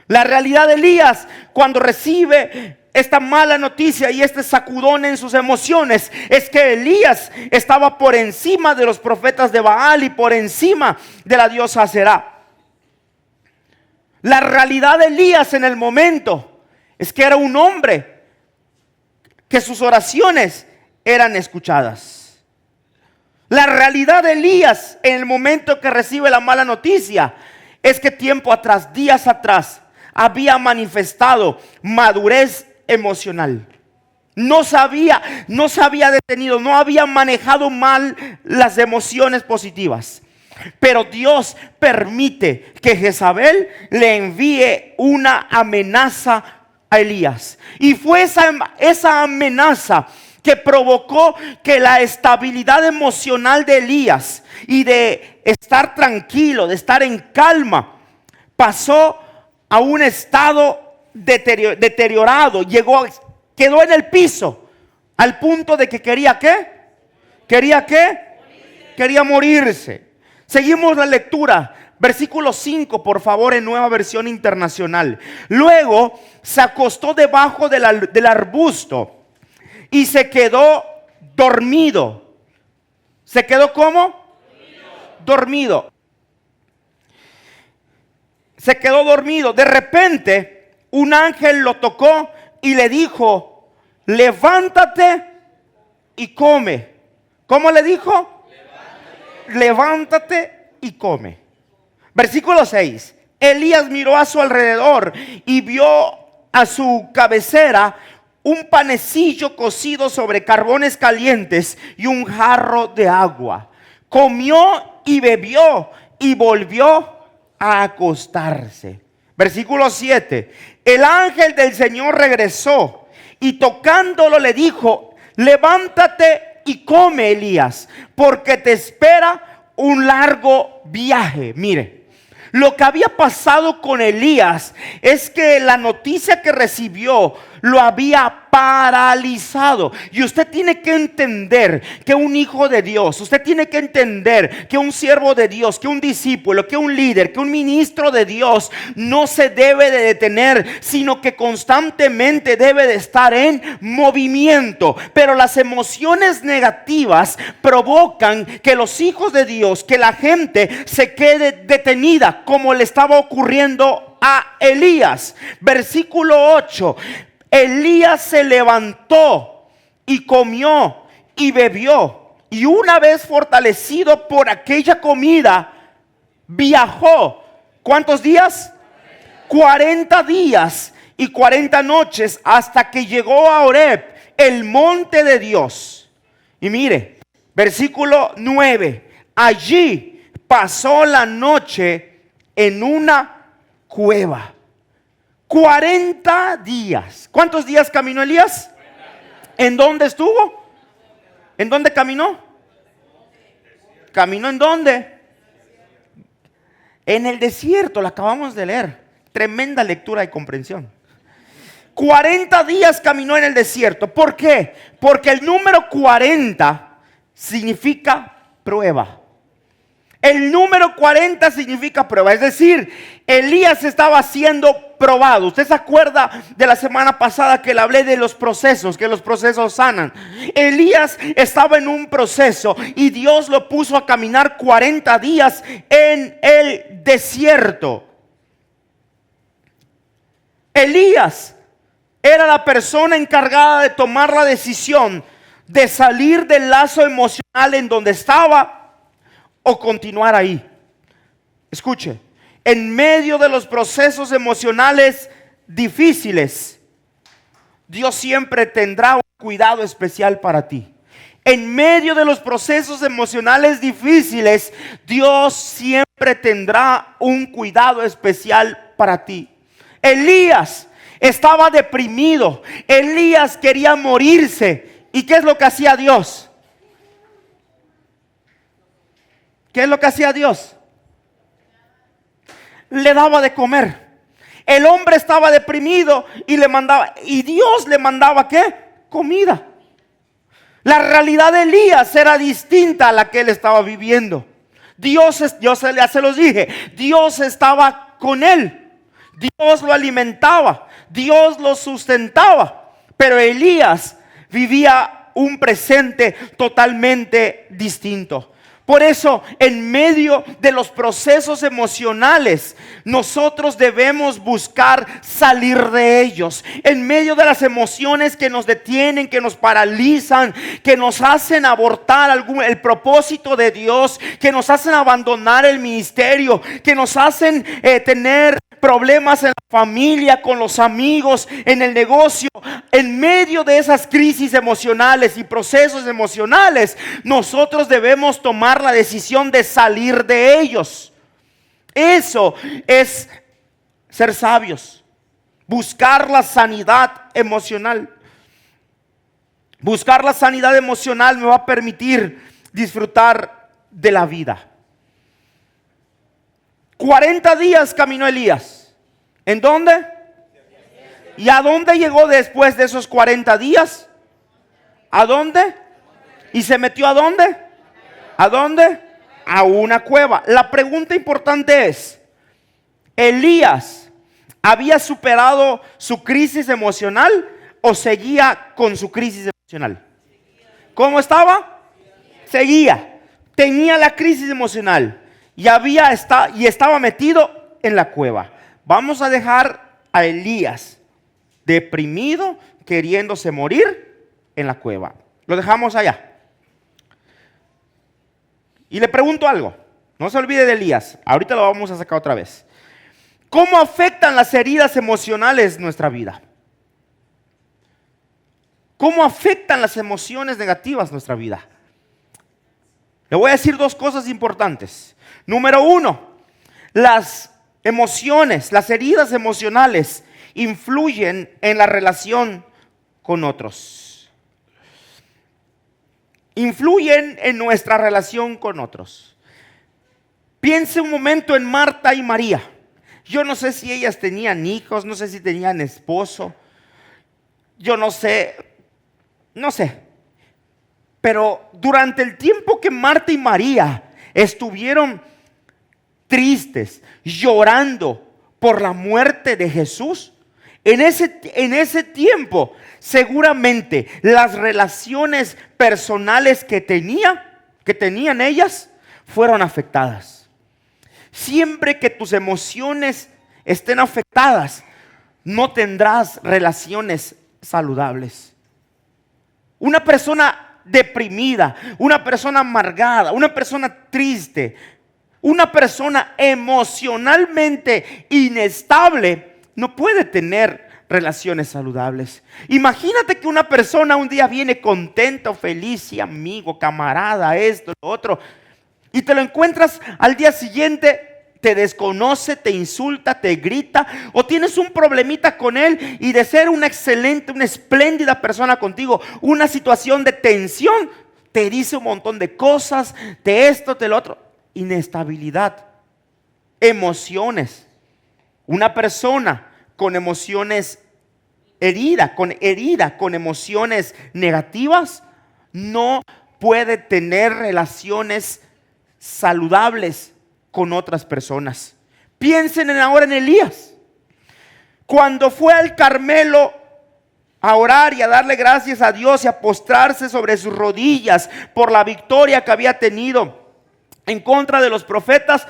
La realidad de Elías cuando recibe esta mala noticia y este sacudón en sus emociones es que Elías estaba por encima de los profetas de Baal y por encima de la diosa Aserá. La realidad de Elías en el momento es que era un hombre que sus oraciones eran escuchadas. La realidad de Elías en el momento que recibe la mala noticia es que tiempo atrás, días atrás, había manifestado madurez emocional. No se había detenido, no había manejado mal las emociones positivas. Pero Dios permite que Jezabel le envíe una amenaza a Elías. Y fue esa amenaza que provocó que la estabilidad emocional de Elías y de estar tranquilo, de estar en calma, pasó a un estado deteriorado. Quedó en el piso al punto de que quería ¿qué? Quería morirse. Seguimos la lectura. Versículo 5, por favor, en Nueva Versión Internacional. Luego se acostó debajo del arbusto y se quedó dormido. ¿Se quedó cómo? Dormido. Se quedó dormido. De repente, un ángel lo tocó y le dijo: levántate y come. ¿Cómo le dijo? Levántate y come. Versículo 6. Elías miró a su alrededor y vio a su cabecera un panecillo cocido sobre carbones calientes y un jarro de agua. Comió y bebió y volvió a acostarse. Versículo 7. El ángel del Señor regresó y tocándolo le dijo: levántate y come, Elías, porque te espera un largo viaje. Mire, lo que había pasado con Elías es que la noticia que recibió lo había paralizado. Y usted tiene que entender que un hijo de Dios, usted tiene que entender que un siervo de Dios, que un discípulo, que un líder, que un ministro de Dios no se debe de detener, sino que constantemente debe de estar en movimiento. Pero las emociones negativas provocan que los hijos de Dios, que la gente se quede detenida, como le estaba ocurriendo a Elías. Versículo 8. Elías se levantó y comió y bebió, y una vez fortalecido por aquella comida, viajó. ¿Cuántos días? 40 días y 40 noches hasta que llegó a Horeb, el monte de Dios. Y mire, versículo 9. Allí pasó la noche en una cueva. 40 días. ¿Cuántos días caminó Elías? ¿En dónde estuvo? ¿En dónde caminó? ¿Caminó en dónde? En el desierto, lo acabamos de leer. Tremenda lectura y comprensión. 40 días caminó en el desierto. ¿Por qué? Porque el número 40 significa prueba. El número 40 significa prueba, es decir, Elías estaba siendo probado. Usted se acuerda de la semana pasada que le hablé de los procesos, que los procesos sanan. Elías estaba en un proceso y Dios lo puso a caminar 40 días en el desierto. Elías era la persona encargada de tomar la decisión de salir del lazo emocional en donde estaba o continuar ahí. Escuche, en medio de los procesos emocionales difíciles, Dios siempre tendrá un cuidado especial para ti. En medio de los procesos emocionales difíciles, Dios siempre tendrá un cuidado especial para ti. Elías estaba deprimido. Elías quería morirse. ¿Y qué es lo que hacía Dios? ¿Qué es lo que hacía Dios? Le daba de comer. El hombre estaba deprimido y le mandaba, y Dios le mandaba ¿qué? Comida. La realidad de Elías era distinta a la que él estaba viviendo. Yo se los dije, Dios estaba con él. Dios lo alimentaba, Dios lo sustentaba. Pero Elías vivía un presente totalmente distinto. Por eso, en medio de los procesos emocionales, nosotros debemos buscar salir de ellos. En medio de las emociones que nos detienen, que nos paralizan, que nos hacen abortar el propósito de Dios, que nos hacen abandonar el ministerio, que nos hacen tener problemas en la familia, con los amigos, en el negocio. En medio de esas crisis emocionales y procesos emocionales, nosotros debemos tomar la decisión de salir de ellos. Eso es ser sabios. Buscar la sanidad emocional. Buscar la sanidad emocional me va a permitir disfrutar de la vida. 40 días caminó Elías. ¿En dónde? ¿Y a dónde llegó después de esos 40 días? ¿A dónde? ¿Y se metió a dónde? ¿A dónde? A una cueva. La pregunta importante es, ¿Elías había superado su crisis emocional o seguía con su crisis emocional? ¿Cómo estaba? Seguía. Tenía la crisis emocional y estaba metido en la cueva. Vamos a dejar a Elías deprimido, queriéndose morir en la cueva. Lo dejamos allá. Y le pregunto algo. No se olvide de Elías. Ahorita lo vamos a sacar otra vez. ¿Cómo afectan las heridas emocionales nuestra vida? ¿Cómo afectan las emociones negativas nuestra vida? Le voy a decir dos cosas importantes. Número uno, las emociones, las heridas emocionales influyen en la relación con otros. Influyen en nuestra relación con otros. Piense un momento en Marta y María. Yo no sé si ellas tenían hijos, no sé si tenían esposo. yo no sé, pero durante el tiempo que Marta y María estuvieron tristes, llorando por la muerte de Jesús, en ese tiempo seguramente las relaciones personales que tenían ellas fueron afectadas. Siempre que tus emociones estén afectadas, no tendrás relaciones saludables. Una persona deprimida, una persona amargada, una persona triste, una persona emocionalmente inestable no puede tener relaciones saludables. Imagínate que una persona un día viene contento, feliz, y amigo, camarada, esto, lo otro, y te lo encuentras al día siguiente, te desconoce, te insulta, te grita, o tienes un problemita con él, y de ser una excelente, una espléndida persona contigo, una situación de tensión, te dice un montón de cosas, de esto, de lo otro. Inestabilidad, emociones. Una persona con emociones herida, con emociones negativas, no puede tener relaciones saludables con otras personas. Piensen ahora en Elías. Cuando fue al Carmelo a orar y a darle gracias a Dios y a postrarse sobre sus rodillas por la victoria que había tenido en contra de los profetas,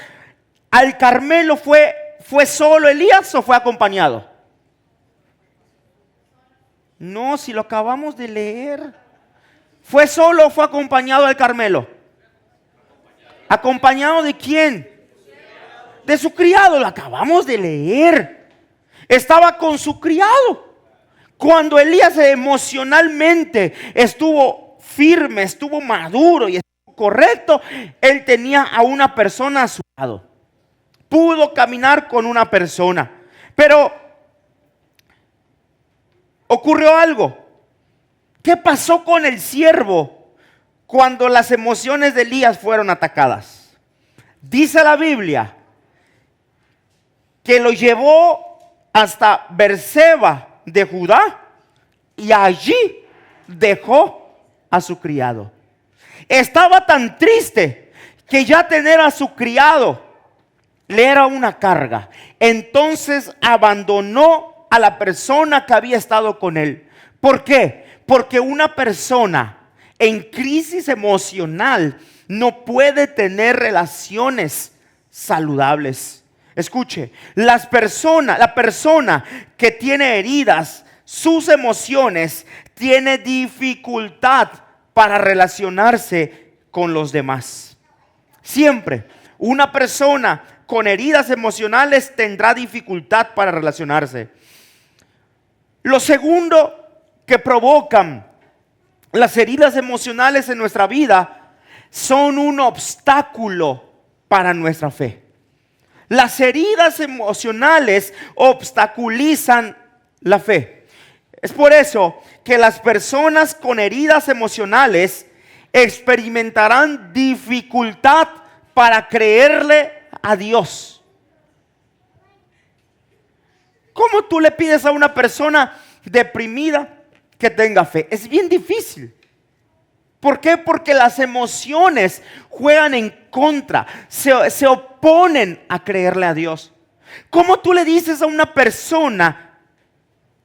al Carmelo ¿fue solo Elías o fue acompañado? No, si lo acabamos de leer. ¿Fue solo o fue acompañado al Carmelo? ¿Acompañado de quién? De su criado, lo acabamos de leer. Estaba con su criado. Cuando Elías emocionalmente estuvo firme, estuvo maduro y estuvo correcto, él tenía a una persona a su lado. Pudo caminar con una persona. Pero ocurrió algo. ¿Qué pasó con el siervo cuando las emociones de Elías fueron atacadas? Dice la Biblia que lo llevó hasta Berseba de Judá y allí dejó a su criado. Estaba tan triste que ya tener a su criado le era una carga. Entonces abandonó a la persona que había estado con él. ¿Por qué? Porque una persona en crisis emocional no puede tener relaciones saludables. Escuche, la persona que tiene heridas, sus emociones, tiene dificultad para relacionarse con los demás. Siempre una persona con heridas emocionales tendrá dificultad para relacionarse. Lo segundo que provocan las heridas emocionales en nuestra vida son un obstáculo para nuestra fe. Las heridas emocionales obstaculizan la fe. Es por eso que las personas con heridas emocionales experimentarán dificultad para creerle a Dios. ¿Cómo tú le pides a una persona deprimida que tenga fe? Es bien difícil. ¿Por qué? Porque las emociones juegan en contra, se oponen a creerle a Dios. ¿Cómo tú le dices a una persona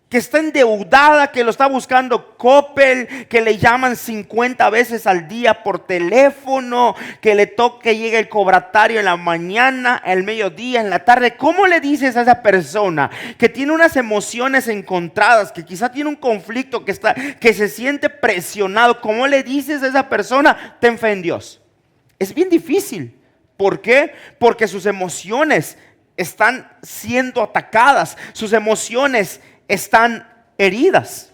que está endeudada, que lo está buscando Coppel, que le llaman 50 veces al día por teléfono, que le toque, llegue el cobratario en la mañana, el mediodía, en la tarde? ¿Cómo le dices a esa persona que tiene unas emociones encontradas, que quizá tiene un conflicto, que se siente presionado? ¿Cómo le dices a esa persona, ten fe en Dios? Es bien difícil. ¿Por qué? Porque sus emociones están siendo atacadas, sus emociones están heridas.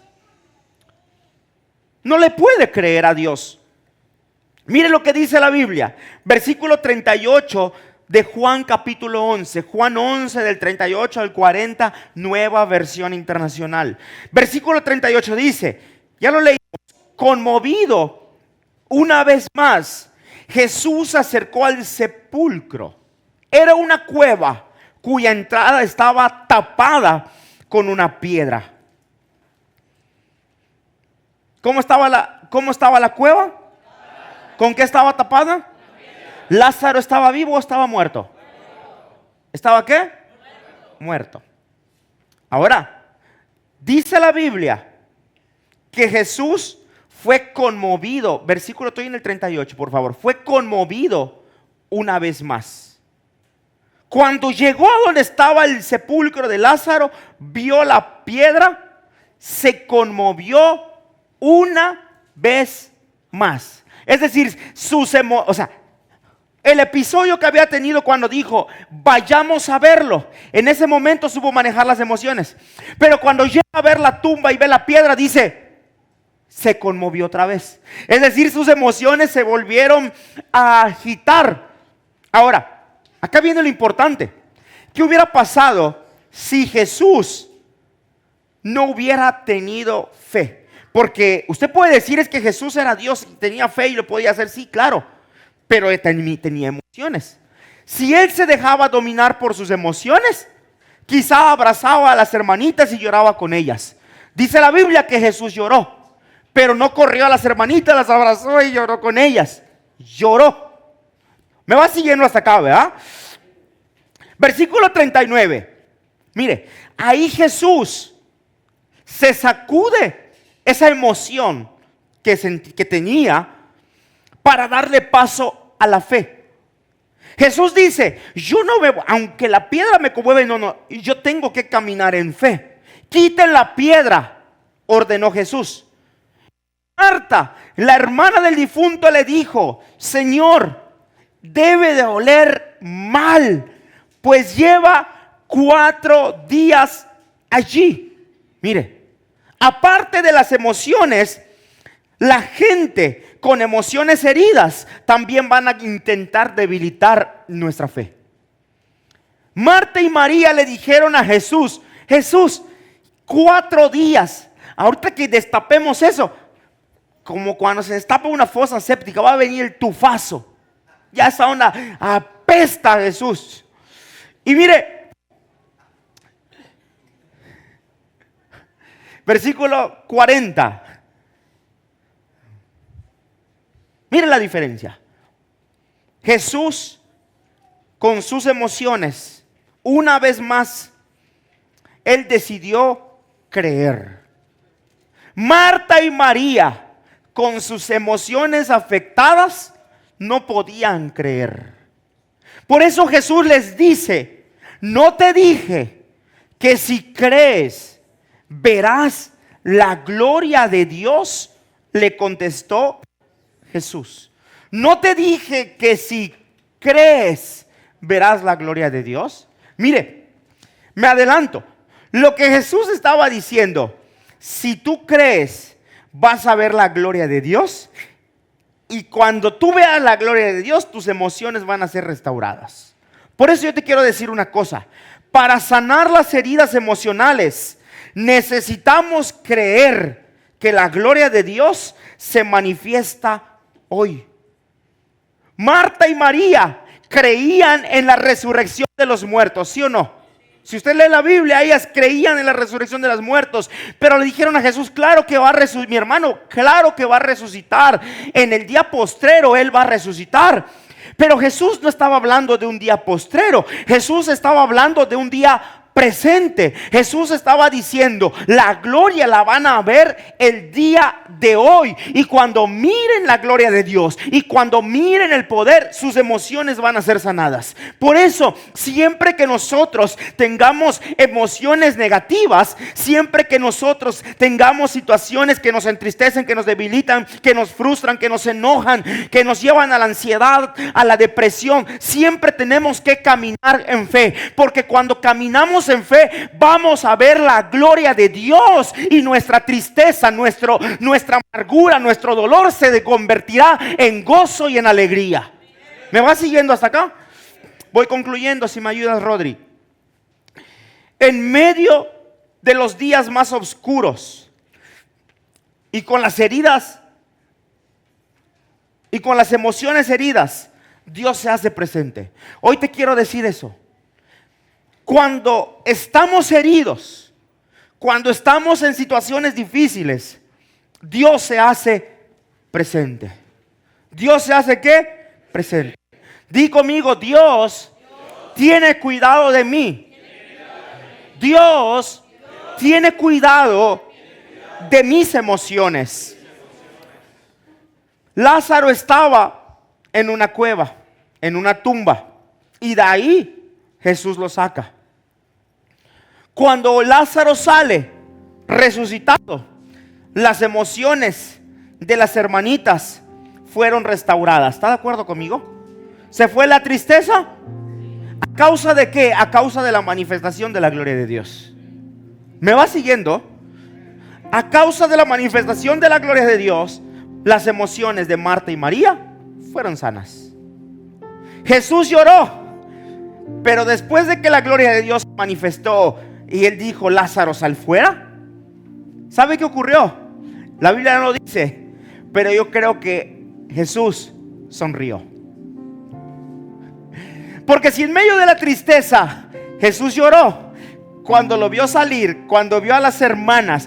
No le puede creer a Dios. Mire lo que dice la Biblia, versículo 38 de Juan capítulo 11, Juan 11 del 38 al 40, nueva versión internacional. Versículo 38 dice, ya lo leímos: conmovido una vez más, Jesús se acercó al sepulcro. Era una cueva cuya entrada estaba tapada con una piedra. cómo estaba la cueva? ¿Con qué estaba tapada? ¿Lázaro estaba vivo o estaba muerto? ¿Estaba qué? Muerto. Ahora, dice la Biblia que Jesús fue conmovido. Versículo, estoy en el 38, por favor. Fue conmovido una vez más. Cuando llegó a donde estaba el sepulcro de Lázaro, vio la piedra, se conmovió una vez más. Es decir, el episodio que había tenido cuando dijo, vayamos a verlo, en ese momento supo manejar las emociones. Pero cuando llega a ver la tumba y ve la piedra, dice, se conmovió otra vez. Es decir, sus emociones se volvieron a agitar. Ahora, acá viene lo importante. ¿Qué hubiera pasado si Jesús no hubiera tenido fe? Porque usted puede decir es que Jesús era Dios y tenía fe y lo podía hacer, sí, claro, pero tenía emociones. Si él se dejaba dominar por sus emociones, quizá abrazaba a las hermanitas y lloraba con ellas. Dice la Biblia que Jesús lloró, pero no corrió a las hermanitas, las abrazó y lloró con ellas. Lloró. Me va siguiendo hasta acá, ¿verdad? Versículo 39. Mire, ahí Jesús se sacude esa emoción que tenía para darle paso a la fe. Jesús dice, yo no me, aunque la piedra me conmueve, yo tengo que caminar en fe. Quiten la piedra, ordenó Jesús. Marta, la hermana del difunto, le dijo, Señor, debe de oler mal, pues lleva 4 días allí. Mire, aparte de las emociones, la gente con emociones heridas también van a intentar debilitar nuestra fe. Marta y María le dijeron a Jesús, Jesús, 4 días. Ahorita que destapemos eso, como cuando se destapa una fosa séptica, va a venir el tufazo. Ya esa onda apesta a Jesús. Y mire, versículo 40. Mire la diferencia. Jesús, con sus emociones, una vez más, él decidió creer. Marta y María, con sus emociones afectadas, no podían creer. Por eso Jesús les dice, ¿no te dije que si crees verás la gloria de Dios? Le contestó Jesús. ¿No te dije que si crees verás la gloria de Dios? Mire, me adelanto. Lo que Jesús estaba diciendo, si tú crees vas a ver la gloria de Dios, y cuando tú veas la gloria de Dios, tus emociones van a ser restauradas. Por eso yo te quiero decir una cosa. Para sanar las heridas emocionales, necesitamos creer que la gloria de Dios se manifiesta hoy. Marta y María creían en la resurrección de los muertos, ¿sí o no? Si usted lee la Biblia, ellas creían en la resurrección de los muertos, pero le dijeron a Jesús, claro que va a resucitar, mi hermano, claro que va a resucitar. En el día postrero Él va a resucitar. Pero Jesús no estaba hablando de un día postrero, Jesús estaba hablando de un día presente. Jesús estaba diciendo, la gloria la van a ver el día de hoy. Y cuando miren la gloria de Dios y cuando miren el poder, sus emociones van a ser sanadas. Por eso, siempre que nosotros tengamos emociones negativas, siempre que nosotros tengamos situaciones que nos entristecen, que nos debilitan, que nos frustran, que nos enojan, que nos llevan a la ansiedad, a la depresión, siempre tenemos que caminar en fe. Porque cuando caminamos en fe, vamos a ver la gloria de Dios, y nuestra tristeza, nuestra amargura, nuestro dolor se convertirá en gozo y en alegría. ¿Me va siguiendo hasta acá? Voy concluyendo, si me ayudas, Rodri. En medio de los días más oscuros y con las heridas y con las emociones heridas, Dios se hace presente. Hoy te quiero decir eso. Cuando estamos heridos, cuando estamos en situaciones difíciles, Dios se hace presente. ¿Dios se hace qué? Presente. Di conmigo, Dios tiene cuidado de mí. Dios tiene cuidado de mis emociones. Lázaro estaba en una cueva, en una tumba, y de ahí Jesús lo saca. Cuando Lázaro sale resucitado, las emociones de las hermanitas fueron restauradas. ¿Está de acuerdo conmigo? ¿Se fue la tristeza? ¿A causa de qué? A causa de la manifestación de la gloria de Dios. ¿Me va siguiendo? A causa de la manifestación de la gloria de Dios, las emociones de Marta y María fueron sanas. Jesús lloró, pero después de que la gloria de Dios se manifestó y él dijo, Lázaro, sal fuera, ¿sabe qué ocurrió? La Biblia no lo dice, pero yo creo que Jesús sonrió. Porque si en medio de la tristeza Jesús lloró, cuando lo vio salir, cuando vio a las hermanas,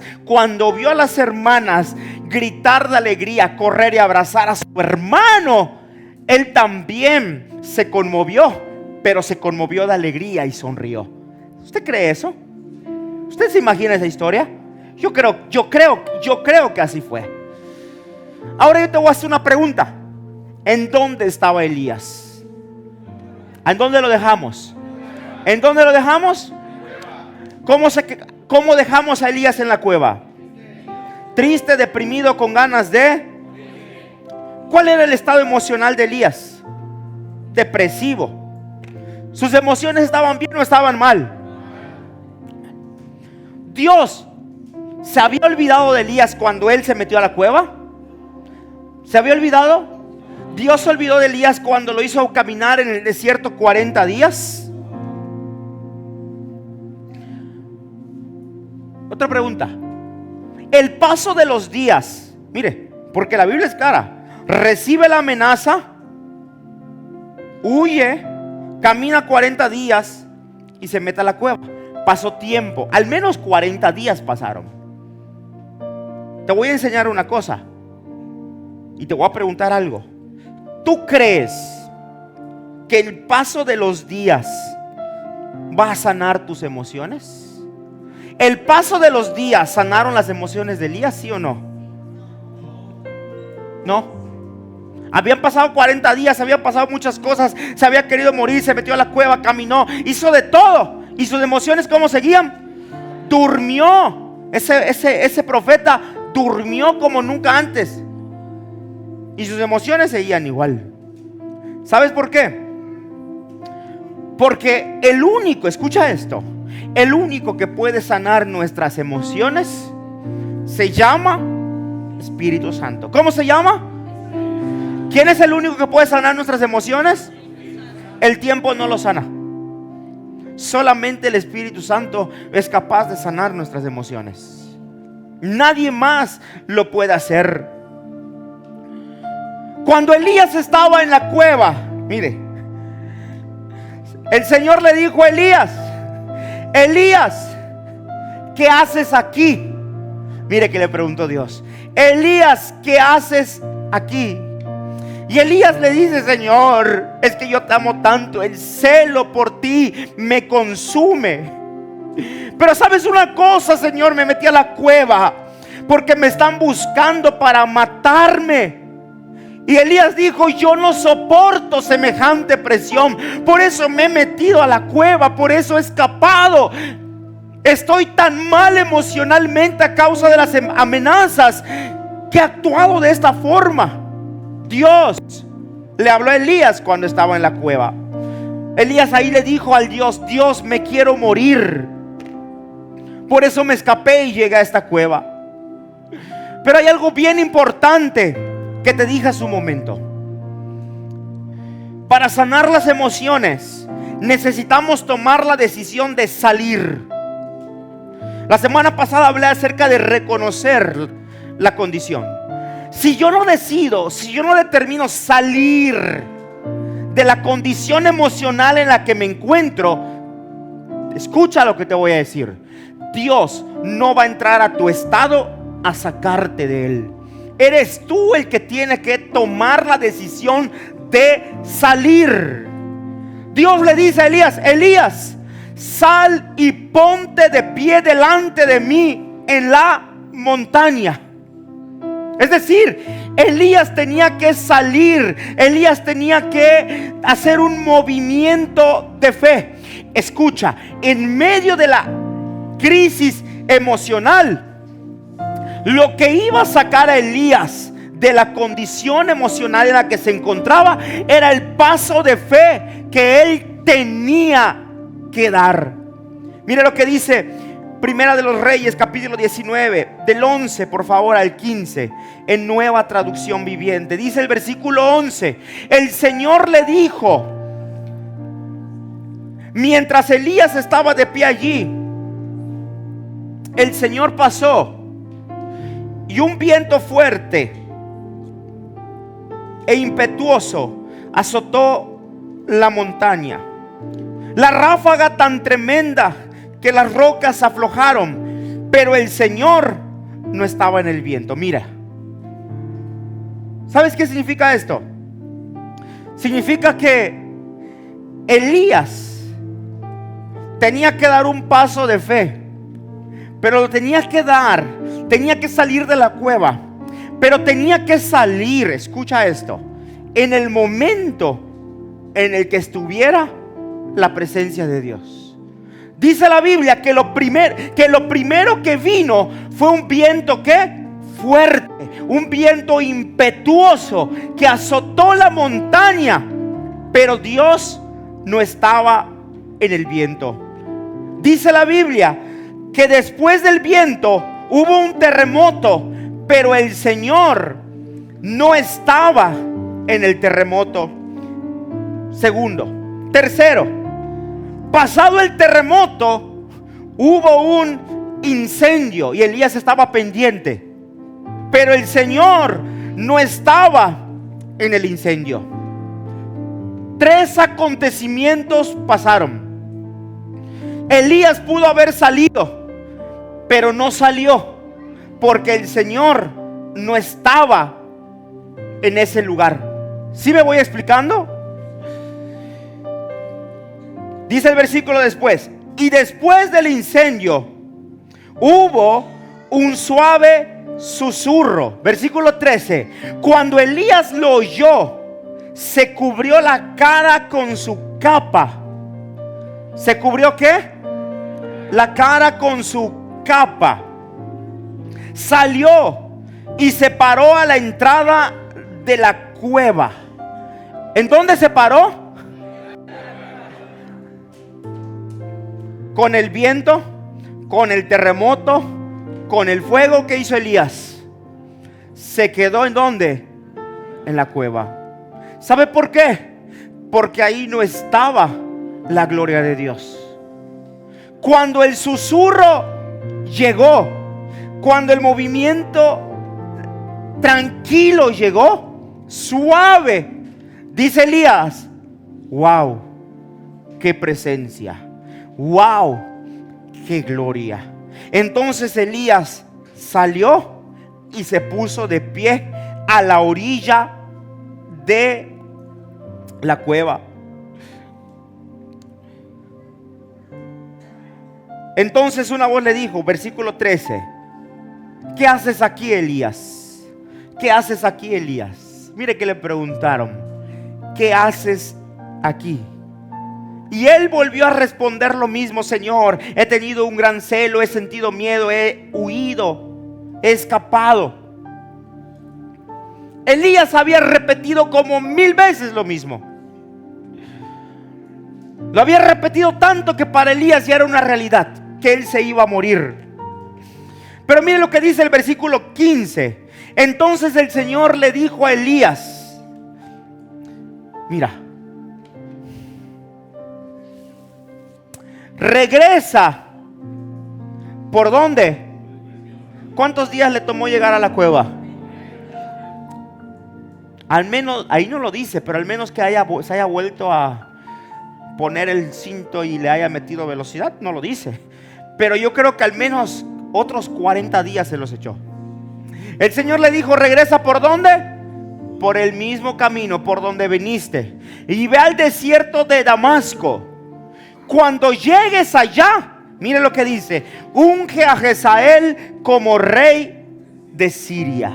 gritar de alegría, correr y abrazar a su hermano, él también se conmovió, pero se conmovió de alegría y sonrió. ¿Usted cree eso? ¿Usted se imagina esa historia? Yo creo que así fue. Ahora yo te voy a hacer una pregunta. ¿En dónde estaba Elías? ¿En dónde lo dejamos? ¿En dónde lo dejamos? ¿Cómo dejamos a Elías en la cueva? Triste, deprimido, con ganas de... ¿Cuál era el estado emocional de Elías? Depresivo. ¿Sus emociones estaban bien o estaban mal? Dios se había olvidado de Elías cuando él se metió a la cueva. ¿Se había olvidado? Dios se olvidó de Elías cuando lo hizo caminar en el desierto 40 días. Otra pregunta. El paso de los días, mire, porque la Biblia es clara, recibe la amenaza, huye, camina 40 días y se mete a la cueva. Pasó tiempo, al menos 40 días pasaron. Te voy a enseñar una cosa y te voy a preguntar algo. ¿Tú crees que el paso de los días va a sanar tus emociones? ¿El paso de los días sanaron las emociones de Elías, sí o no? No. Habían pasado 40 días, habían pasado muchas cosas. Se había querido morir, se metió a la cueva, caminó, hizo de todo. ¿Y sus emociones cómo seguían? Durmió. Ese profeta durmió como nunca antes. Y sus emociones seguían igual. ¿Sabes por qué? Porque el único, escucha esto, el único que puede sanar nuestras emociones se llama Espíritu Santo. ¿Cómo se llama? ¿Quién es el único que puede sanar nuestras emociones? El tiempo no lo sana. Solamente el Espíritu Santo es capaz de sanar nuestras emociones. Nadie más lo puede hacer. Cuando Elías estaba en la cueva, mire, el Señor le dijo a Elías, Elías, ¿qué haces aquí? Mire que le preguntó Dios, Elías, ¿qué haces aquí? Y Elías le dice, Señor, es que yo te amo tanto, el celo por ti me consume. Pero sabes una cosa, Señor, me metí a la cueva porque me están buscando para matarme. Y Elías dijo, yo no soporto semejante presión, por eso me he metido a la cueva, por eso he escapado. Estoy tan mal emocionalmente a causa de las amenazas que he actuado de esta forma. Dios le habló a Elías cuando estaba en la cueva. Elías ahí le dijo al Dios, Dios, me quiero morir, por eso me escapé y llegué a esta cueva. Pero hay algo bien importante que te dije hace un momento. Para sanar las emociones necesitamos tomar la decisión de salir. La semana pasada hablé acerca de reconocer la condición. Si yo no decido, si yo no determino salir de la condición emocional en la que me encuentro, escucha lo que te voy a decir. Dios no va a entrar a tu estado a sacarte de él. Eres tú el que tiene que tomar la decisión de salir. Dios le dice a Elías: Elías, sal y ponte de pie delante de mí en la montaña. Es decir, Elías tenía que salir. Elías tenía que hacer un movimiento de fe. Escucha, en medio de la crisis emocional, lo que iba a sacar a Elías de la condición emocional en la que se encontraba era el paso de fe que él tenía que dar. Mire lo que dice Primera de los Reyes, capítulo 19, del 11 por favor al 15, en Nueva Traducción Viviente. Dice el versículo 11: el Señor le dijo, mientras Elías estaba de pie allí, el Señor pasó y un viento fuerte e impetuoso azotó la montaña. La ráfaga tan tremenda que las rocas aflojaron, pero el Señor no estaba en el viento. Mira, ¿sabes qué significa esto? Significa que Elías tenía que dar un paso de fe, pero lo tenía que dar. Tenía que salir de la cueva, pero tenía que salir, escucha esto, en el momento en el que estuviera la presencia de Dios. Dice la Biblia que lo primero que vino fue un viento que fuerte, un viento impetuoso que azotó la montaña, pero Dios no estaba en el viento. Dice la Biblia que después del viento hubo un terremoto, pero el Señor no estaba en el terremoto. Segundo. Tercero, pasado el terremoto, hubo un incendio y Elías estaba pendiente, pero el Señor no estaba en el incendio. 3 acontecimientos pasaron. Elías pudo haber salido, pero no salió porque el Señor no estaba en ese lugar. ¿Sí me voy explicando? Dice el versículo después: y después del incendio hubo un suave susurro. Versículo 13: cuando Elías lo oyó, se cubrió la cara con su capa. ¿Se cubrió qué? La cara con su capa. Salió y se paró a la entrada de la cueva. ¿En dónde se paró? Con el viento, con el terremoto, con el fuego. ¿Qué hizo Elías? Se quedó ¿en dónde? En la cueva. ¿Sabe por qué? Porque ahí no estaba la gloria de Dios. Cuando el susurro llegó, cuando el movimiento tranquilo llegó, suave, dice Elías: wow, qué presencia. Wow, qué gloria. Entonces Elías salió y se puso de pie a la orilla de la cueva. Entonces una voz le dijo, versículo 13: ¿qué haces aquí, Elías? ¿Qué haces aquí, Elías? Mire que le preguntaron: ¿qué haces aquí? Y él volvió a responder lo mismo: Señor, he tenido un gran celo, he sentido miedo, he huido, he escapado. Elías había repetido como 1000 veces lo mismo. Lo había repetido tanto que para Elías ya era una realidad, que él se iba a morir. Pero mire lo que dice el versículo 15. Entonces el Señor le dijo a Elías: mira, regresa. ¿Por dónde? ¿Cuántos días le tomó llegar a la cueva? Al menos, ahí no lo dice, pero al menos que se haya vuelto a poner el cinto y le haya metido velocidad, no lo dice. Pero yo creo que al menos otros 40 días se los echó. El Señor le dijo: regresa. ¿Por dónde? Por el mismo camino por donde viniste, y ve al desierto de Damasco. Cuando llegues allá, mire lo que dice: unge a Hazael como rey de Siria.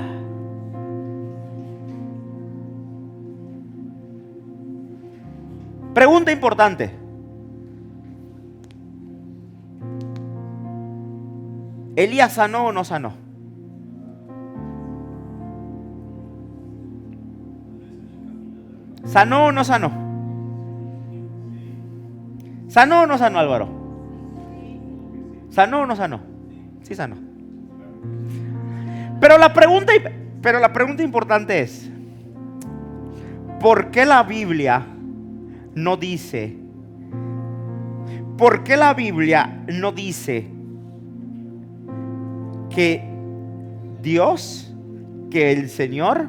Pregunta importante: ¿Elías sanó o no sanó? ¿Sanó o no sanó? ¿Sanó o no sanó, Álvaro? ¿Sanó o no sanó? Sí sanó. Pero la pregunta importante es: ¿por qué la Biblia no dice? ¿Por qué la Biblia no dice que Dios, que el Señor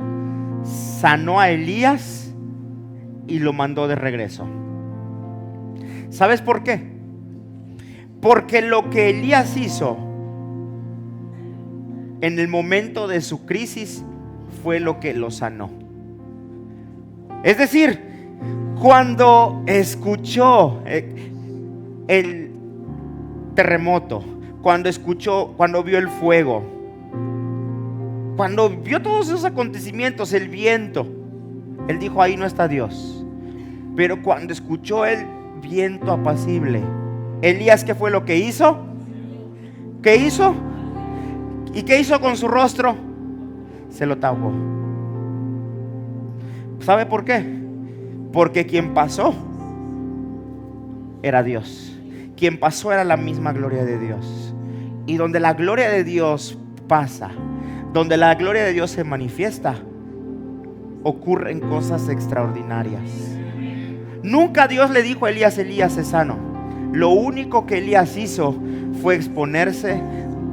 sanó a Elías y lo mandó de regreso? ¿Sabes por qué? Porque lo que Elías hizo en el momento de su crisis fue lo que lo sanó. Es decir, cuando escuchó el terremoto, cuando vio el fuego, cuando vio todos esos acontecimientos, el viento, él dijo: ahí no está Dios. Pero cuando escuchó el viento apacible, Elías, ¿qué fue lo que hizo? ¿Qué hizo? ¿Y qué hizo con su rostro? Se lo tapó. ¿Sabe por qué? Porque quien pasó era Dios. Quien pasó era la misma gloria de Dios. Y donde la gloria de Dios pasa, donde la gloria de Dios se manifiesta, ocurren cosas extraordinarias. Nunca Dios le dijo a Elías: Elías es sano. Lo único que Elías hizo fue exponerse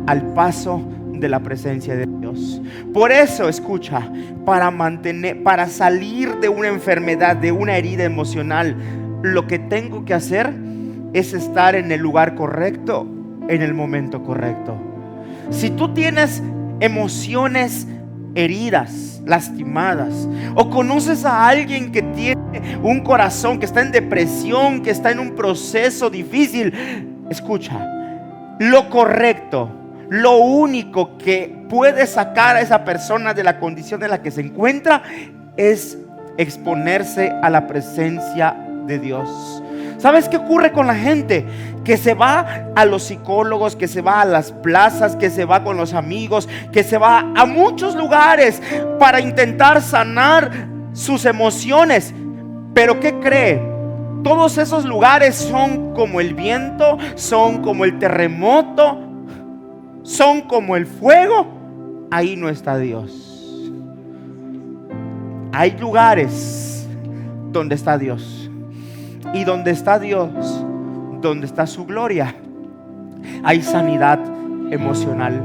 al paso de la presencia de Dios. Por eso, escucha, para salir de una enfermedad, de una herida emocional, lo que tengo que hacer es estar en el lugar correcto, en el momento correcto. Si tú tienes emociones heridas, lastimadas, o conoces a alguien que tiene un corazón que está en depresión, que está en un proceso difícil, escucha, lo correcto, lo único que puede sacar a esa persona de la condición en la que se encuentra es exponerse a la presencia de Dios. ¿Sabes qué ocurre con la gente? Que se va a los psicólogos, que se va a las plazas, que se va con los amigos, que se va a muchos lugares para intentar sanar sus emociones. Pero ¿qué cree? Todos esos lugares son como el viento, son como el terremoto, son como el fuego. Ahí no está Dios. Hay lugares donde está Dios. Y donde está Dios, donde está su gloria, hay sanidad emocional.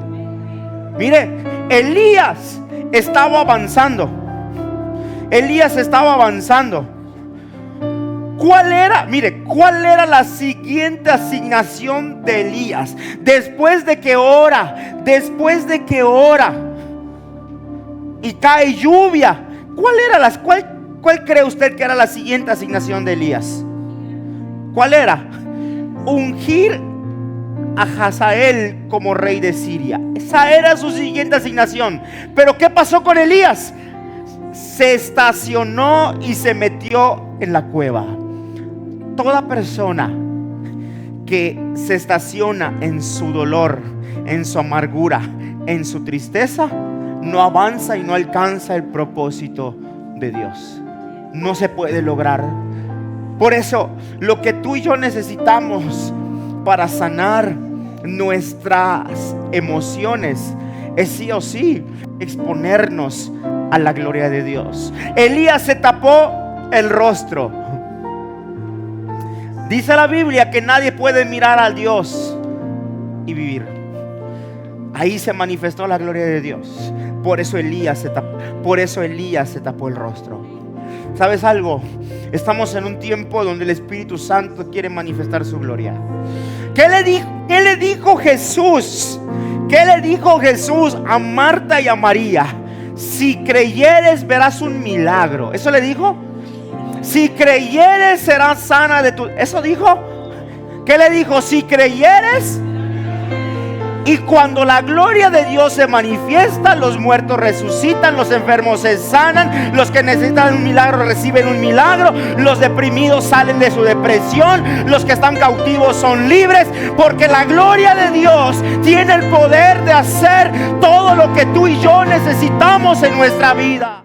Mire, Elías estaba avanzando. Elías estaba avanzando. ¿Cuál era la siguiente asignación de Elías? Después de que ora y cae lluvia, ¿cuál cree usted que era la siguiente asignación de Elías? ¿Cuál era? Ungir a Hazael como rey de Siria. Esa era su siguiente asignación. Pero ¿qué pasó con Elías? Se estacionó y se metió en la cueva. Toda persona que se estaciona en su dolor, en su amargura, en su tristeza, no avanza y no alcanza el propósito de Dios. No se puede lograr. Por eso, lo que tú y yo necesitamos para sanar nuestras emociones es sí o sí exponernos a la gloria de Dios. Elías se tapó el rostro. Dice la Biblia que nadie puede mirar a Dios y vivir. Ahí se manifestó la gloria de Dios. Por eso Elías se tapó el rostro. ¿Sabes algo? Estamos en un tiempo donde el Espíritu Santo quiere manifestar su gloria. ¿Qué le dijo Jesús? ¿Qué le dijo Jesús a Marta y a María? Si creyeres verás un milagro. ¿Eso le dijo? Si creyeres serás sana de tu... ¿Eso dijo? ¿Qué le dijo? Si creyeres. Y cuando la gloria de Dios se manifiesta, los muertos resucitan, los enfermos se sanan, los que necesitan un milagro reciben un milagro, los deprimidos salen de su depresión, los que están cautivos son libres, porque la gloria de Dios tiene el poder de hacer todo lo que tú y yo necesitamos en nuestra vida.